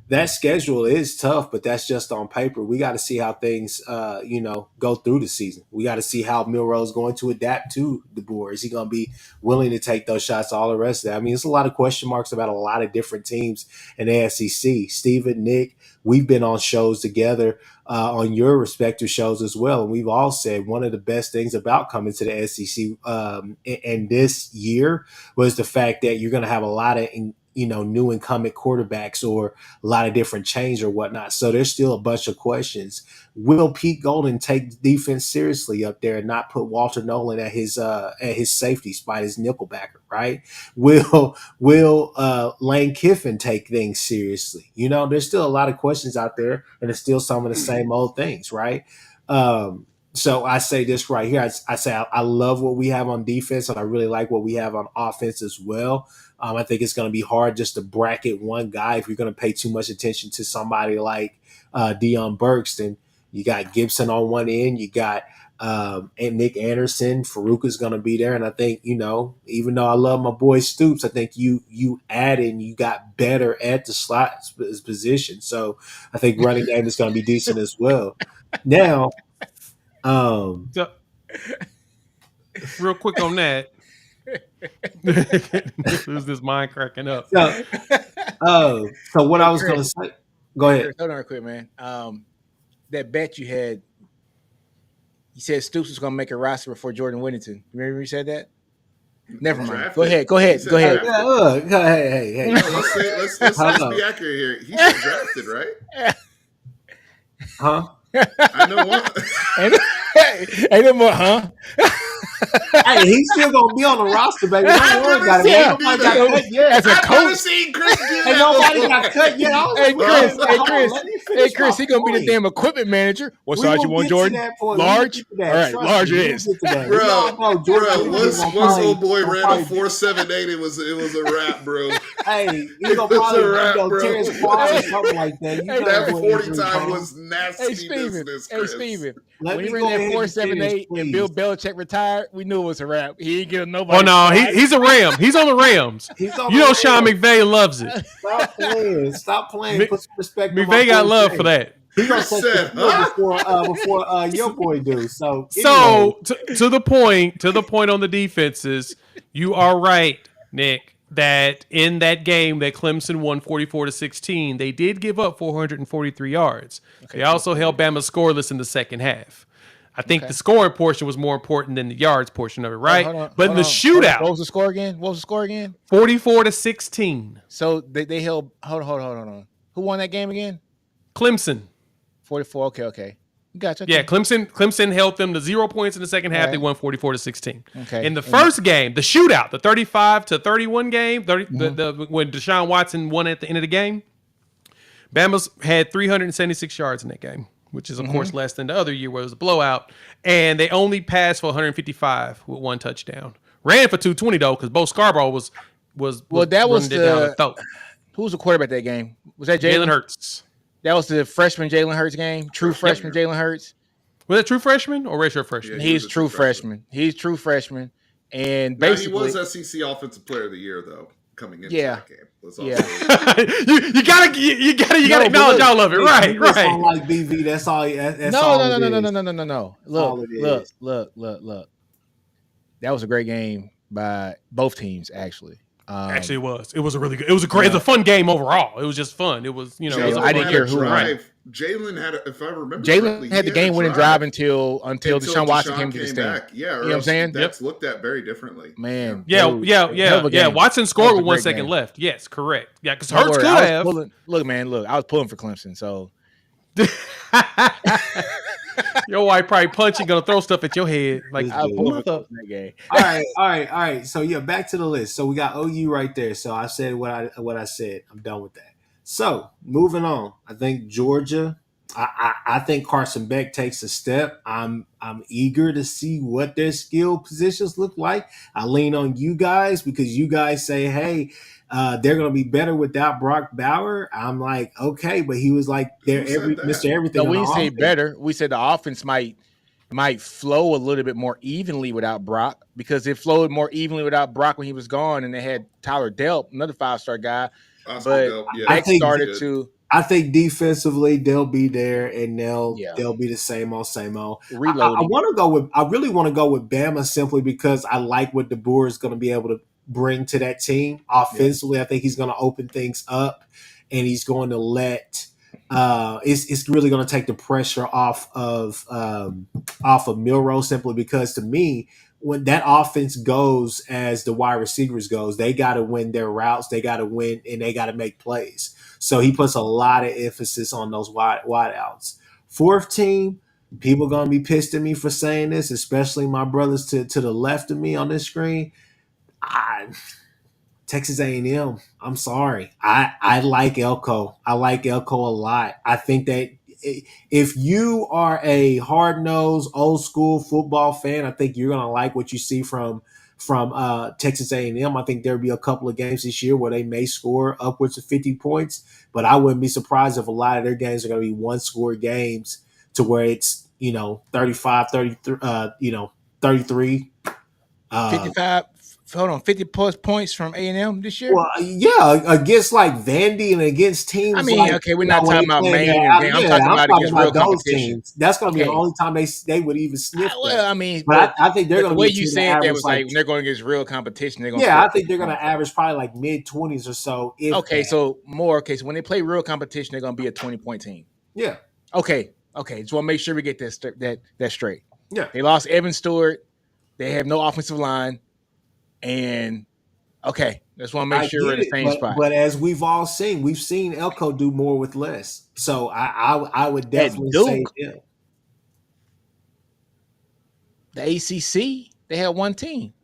That schedule is tough, but that's just on paper. We got to see how things, go through the season. We got to see how Milroe's going to adapt to the board. Is he going to be willing to take those shots? All the rest of that. I mean, there's a lot of question marks about a lot of different teams in the SEC. Steven, Nick, we've been on shows together on your respective shows as well, and we've all said one of the best things about coming to the SEC in this year was the fact that you're going to have a lot of new incumbent quarterbacks or a lot of different change or whatnot. So there's still a bunch of questions. Will Pete Golden take defense seriously up there and not put Walter Nolan at his safety spot, his nickelbacker, right? Will Lane Kiffin take things seriously? There's still a lot of questions out there, and it's still some of the same old things, right? So I say this right here. I say I love what we have on defense, and I really like what we have on offense as well. I think it's going to be hard just to bracket one guy if you're going to pay too much attention to somebody like Deion Burks. Then you got Gibson on one end, you got and Nick Anderson, Farouk is going to be there, and I think even though I love my boy Stoops, I think you added and you got better at the slot position. So I think running game is going to be decent as well. Now, So, real quick on that. Who's this mind cracking up? so what I was going to say, go ahead. Hold on real quick, man. That bet you had, you said Stoops was going to make a roster before Jordan Whittington. Remember you said that? Never mind. Drafted. Go ahead. He said drafted. Hey. Let's be accurate here. He said drafted, right? Huh? I know one. Ain't no more, huh? Hey, he's still gonna be on the roster, baby. Don't worry about it. Ain't nobody got cut yet. As a I've never coach, seen Chris do that. Ain't nobody before. got cut yet. Hey Chris, he gonna be the damn equipment manager. What size you want, Jordan? Large. All right, large it is. Bro, once old boy ran a 4.78, it was a wrap, bro. Hey, he's gonna probably Terrence Cross or something like that. That 40 time was nasty. Hey Steven. Chris. Steven. Let When me he go ran ahead that and finish, 4.78 and Bill Belichick retired, we knew it was a wrap. He ain't getting nobody. Oh no, he's a Ram. He's on the Rams. Sean McVay loves it. Stop playing. Put some respect. McVay got love for that. He gonna set the field before your boy do. So to the point on the defenses, you are right, Nick, that in that game that Clemson won 44-16, they did give up 443 yards. They also held Bama scoreless in the second half. I think the scoring portion was more important than the yards portion of it, right? But in the shootout, what was the score again? 44-16. So they held. Hold on. Who won that game again? Clemson. 44. Okay. Gotcha. Yeah, Clemson held them to 0 points in the second half. Right. They won 44-16. Okay. In the first game, the shootout, the 35-31 game, when Deshaun Watson won at the end of the game, Bama's had 376 yards in that game, which is of course less than the other year where it was a blowout, and they only passed for 155 with one touchdown. Ran for 220 though, because Bo Scarborough was that was running it down the throat. Who was the quarterback that game? Was that Jalen Hurts? That was the freshman Jalen Hurts game. True freshman Jalen Hurts. Was that true freshman or redshirt freshman? Yeah, He's true freshman. He's true freshman, and now, basically he was SEC Offensive Player of the Year though. Coming into that game. you gotta acknowledge all of it, right? Like BV, that's all. No. Look. That was a great game by both teams, actually. Actually, it was. It was a really good. It was a great. It was a fun game overall. It was just fun. It was, you know. It was I didn't care who won. Jalen had, if I remember Jalen had the game-winning drive until Deshaun Watson came to the stand. Yeah, you know what I'm saying? That's looked at very differently. Man, yeah. Watson scored with 1 second left. Yes, correct. Yeah, because Hurts could have. Look, I was pulling for Clemson, so. Your wife probably punching, gonna throw stuff at your head. Like, all right. So yeah, back to the list. So we got OU right there. So I said what I said. I'm done with that. So moving on. I think Georgia. I think Carson Beck takes a step. I'm eager to see what their skill positions look like. I lean on you guys because you guys say, hey, they're going to be better without Brock Bauer. I'm like, okay, but he was like Mr. Everything. No, we didn't say better. We said the offense might flow a little bit more evenly without Brock, because it flowed more evenly without Brock when he was gone, and they had Tyler Delp, another 5-star guy. I think defensively they'll be there and they'll be the same old. Reloading. I really want to go with Bama simply because I like what DeBoer is going to be able to bring to that team offensively. I think he's going to open things up, and he's going to let it's really going to take the pressure off of Milroe, simply because to me, when that offense goes as the wide receivers goes, they got to win their routes, they got to win, and they got to make plays. So he puts a lot of emphasis on those wide outs. Fourth team, people are going to be pissed at me for saying this, especially my brothers to the left of me on this screen. Texas A&M. I'm sorry. I like Elko. I like Elko a lot. I think that if you are a hard-nosed, old-school football fan, I think you're going to like what you see from Texas A&M. I think there'll be a couple of games this year where they may score upwards of 50 points, but I wouldn't be surprised if a lot of their games are going to be one-score games to where it's, 35, 33, 33. 55. Hold on, 50 plus points from A&M this year? Well, yeah, against like Vandy and against teams. I mean, okay, we're not talking about main game. I'm talking about against real competition. Teams. That's going to be the only time they would even sniff that. Well, I mean, but I think they're going to. The way you said that was like they're going against real competition. They're going. Yeah, I think they're going to average probably like mid-20s or so. So when they play real competition, they're going to be a 20-point team. Yeah. Okay. Just want to make sure we get that straight. Yeah. They lost Evan Stewart. They have no offensive line. And just want to make sure we're in the same spot. But as we've all seen, we've seen Elko do more with less. So I would definitely say the ACC, they had one team,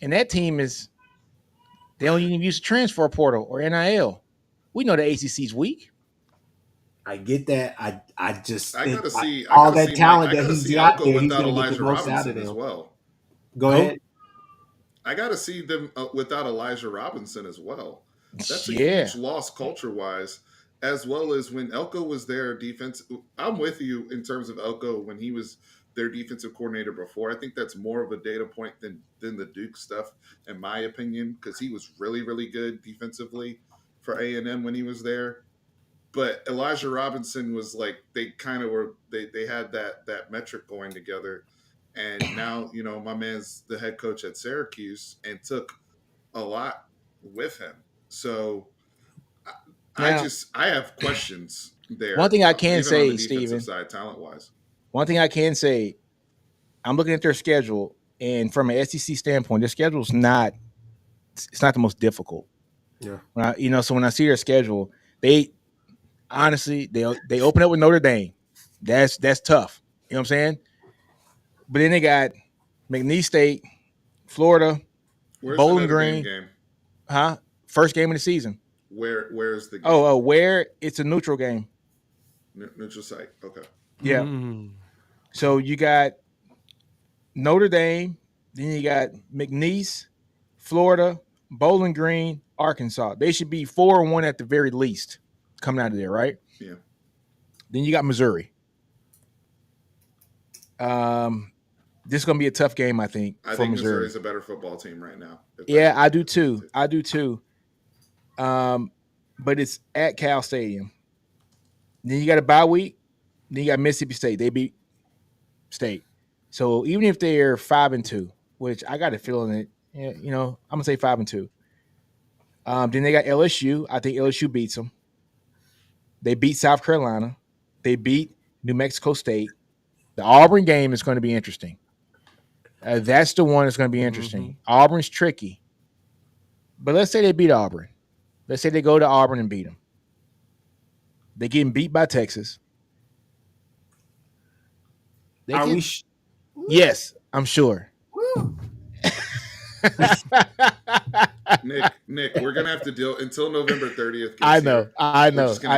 and that team they don't even use the transfer portal or NIL. We know the ACC's weak. I get that. I gotta see all that talent that he's got there. He's without gonna get Elijah the most out Robinson of them. as well. Go ahead. I got to see them without Elijah Robinson as well. That's a huge loss culture-wise, as well as when Elko was their defense. I'm with you in terms of Elko when he was their defensive coordinator before. I think that's more of a data point than the Duke stuff, in my opinion, because he was really, really good defensively for A&M when he was there. But Elijah Robinson was like, they kind of were, they had that metric going together. And now, my man's the head coach at Syracuse and took a lot with him. So I have questions there. One thing I can say, Steven, talent-wise. One thing I can say, I'm looking at their schedule, and from an SEC standpoint, their schedule is not the most difficult. Yeah. So when I see their schedule, they open up with Notre Dame. That's tough. You know what I'm saying? But then they got McNeese State, Florida, Bowling Green. Game? Huh? First game of the season. Where's the game? Where? It's a neutral game. Neutral site. Okay. Yeah. Mm. So you got Notre Dame, then you got McNeese, Florida, Bowling Green, Arkansas. They should be 4-1 at the very least coming out of there, right? Yeah. Then you got Missouri. This is going to be a tough game, I think. I think Missouri's a better football team right now. Yeah, I do too. But it's at Cal Stadium. Then you got a bye week. Then you got Mississippi State. They beat State. So even if they're 5-2, which I got a feeling that, I'm gonna say 5-2. Then they got LSU. I think LSU beats them. They beat South Carolina. They beat New Mexico State. The Auburn game is going to be interesting. That's the one that's going to be interesting. Auburn's tricky. But let's say they beat Auburn. Let's say they go to Auburn and beat them. They're getting beat by Texas. Yes, I'm sure. Nick, we're gonna have to deal until November 30th. I know.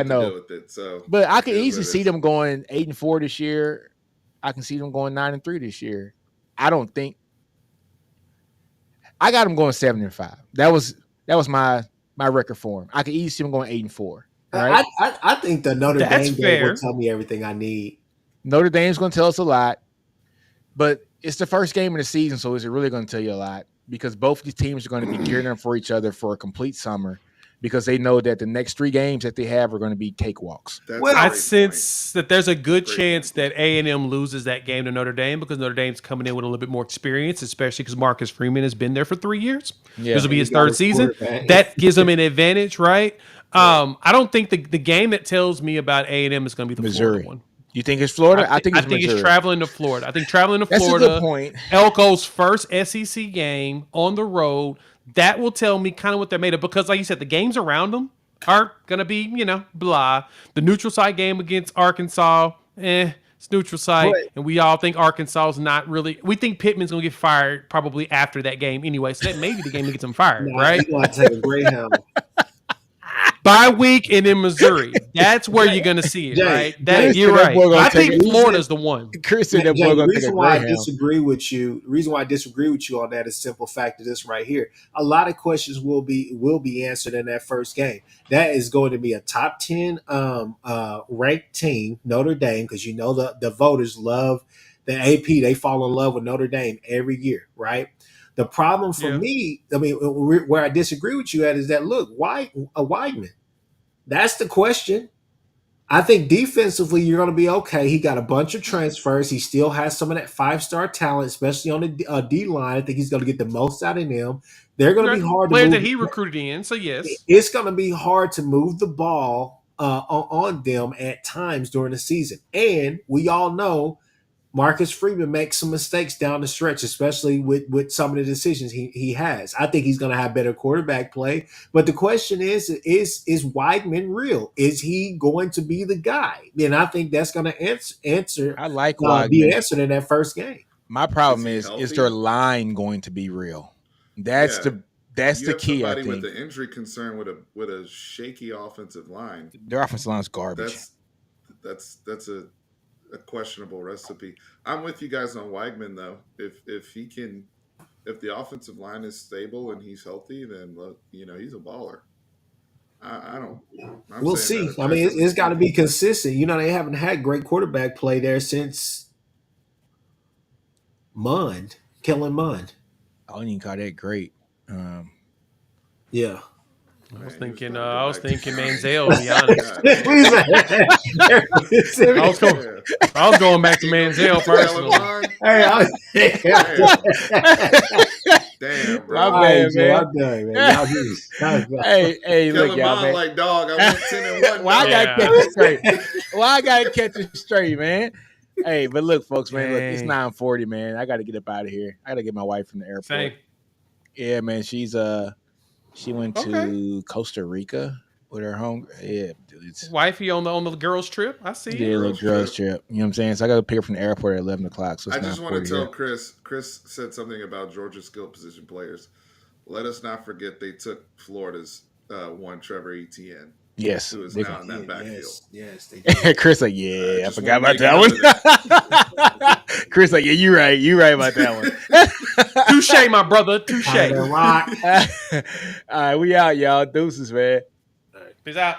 Deal with it, so. But I can easily see them going 8-4 this year. I can see them going 9-3 this year. I don't think. I got them going 7-5. That was my record for them. I could easily see them going 8-4. Right? I think the Notre That's Dame game fair. will tell me everything I need. Notre Dame's going to tell us a lot, but it's the first game of the season, so is it really going to tell you a lot? Because both these teams are going to be gearing up for each other for a complete summer, because they know that the next 3 games that they have are going to be cakewalks. I sense that there's a good chance that A&M loses that game to Notre Dame, because Notre Dame's coming in with a little bit more experience, especially because Marcus Freeman has been there for 3 years. Yeah. This will be his 3rd season. That gives them an advantage, right? I don't think the game that tells me about A&M is going to be the Missouri. Florida one. You think it's Florida? I think it's traveling to Florida. I think traveling to That's Florida. a good point. Elko's first SEC game on the road. That will tell me kind of what they're made of, because, like you said, the games around them aren't going to be, blah. The neutral site game against Arkansas, it's neutral site, and we all think Arkansas is not really. We think Pittman's going to get fired probably after that game anyway, so that may be the game that gets him fired, right? He's going to take a Greyhound. Bye week and in Missouri. That's where you're going to see it, right? You're right. I think Florida's the one. Chris said that boy going to take a why Greyhound. the reason why I disagree with you on that is simple fact of this right here. A lot of questions will be answered in that first game. That is going to be a top 10 ranked team, Notre Dame, because the voters love the AP. They fall in love with Notre Dame every year, right? The problem for me, I mean, where I disagree with you at is that, look, why a Weidman? That's the question. I think defensively, you're going to be okay. He got a bunch of transfers. He still has some of that 5-star talent, especially on the D line. I think he's going to get the most out of them. They're going to be hard to players move. that he recruited in, so yes. It's going to be hard to move the ball on them at times during the season. And we all know Marcus Freeman makes some mistakes down the stretch, especially with some of the decisions he has. I think he's going to have better quarterback play. But the question is Weidman real? Is he going to be the guy? And I think that's going to answer. I like Weidman. Be answered in that first game. My problem is their line going to be real? That's the key. I think with the injury concern with a shaky offensive line. Their offensive line is garbage. That's a questionable recipe. I'm with you guys on Weidman though. If the offensive line is stable and he's healthy, then he's a baller. We'll see. I mean, it's got to be consistent. They haven't had great quarterback play there since Kellen Mond. I wouldn't even call that great. Yeah. I was thinking Manziel, to be honest. I was going back to Manziel personally. Damn, bro. My bad, man. I'm done, man. Hey, look, y'all, man. Like dog, I went 10-1. Well, I gotta catch it straight. I gotta catch it straight, man. Hey, but look, folks, man, look, it's 9:40, man. I gotta get up out of here. I gotta get my wife from the airport. Same. Yeah, man. She went to Costa Rica with her home. Yeah, dude. Wifey on the girls trip. I see. Yeah, little girls trip. You know what I'm saying? So I got to pick her from the airport at 11 o'clock. So I just want to tell Chris said something about Georgia skill position players. Let us not forget they took Florida's one Trevor Etienne. Yes. Who is now in that backfield. Yes, they did. Chris like, I forgot about that one. Chris like, you're right. You're right about that one. Touche, my brother. Touche. Rock. All right, we out, y'all. Deuces, man. Peace out.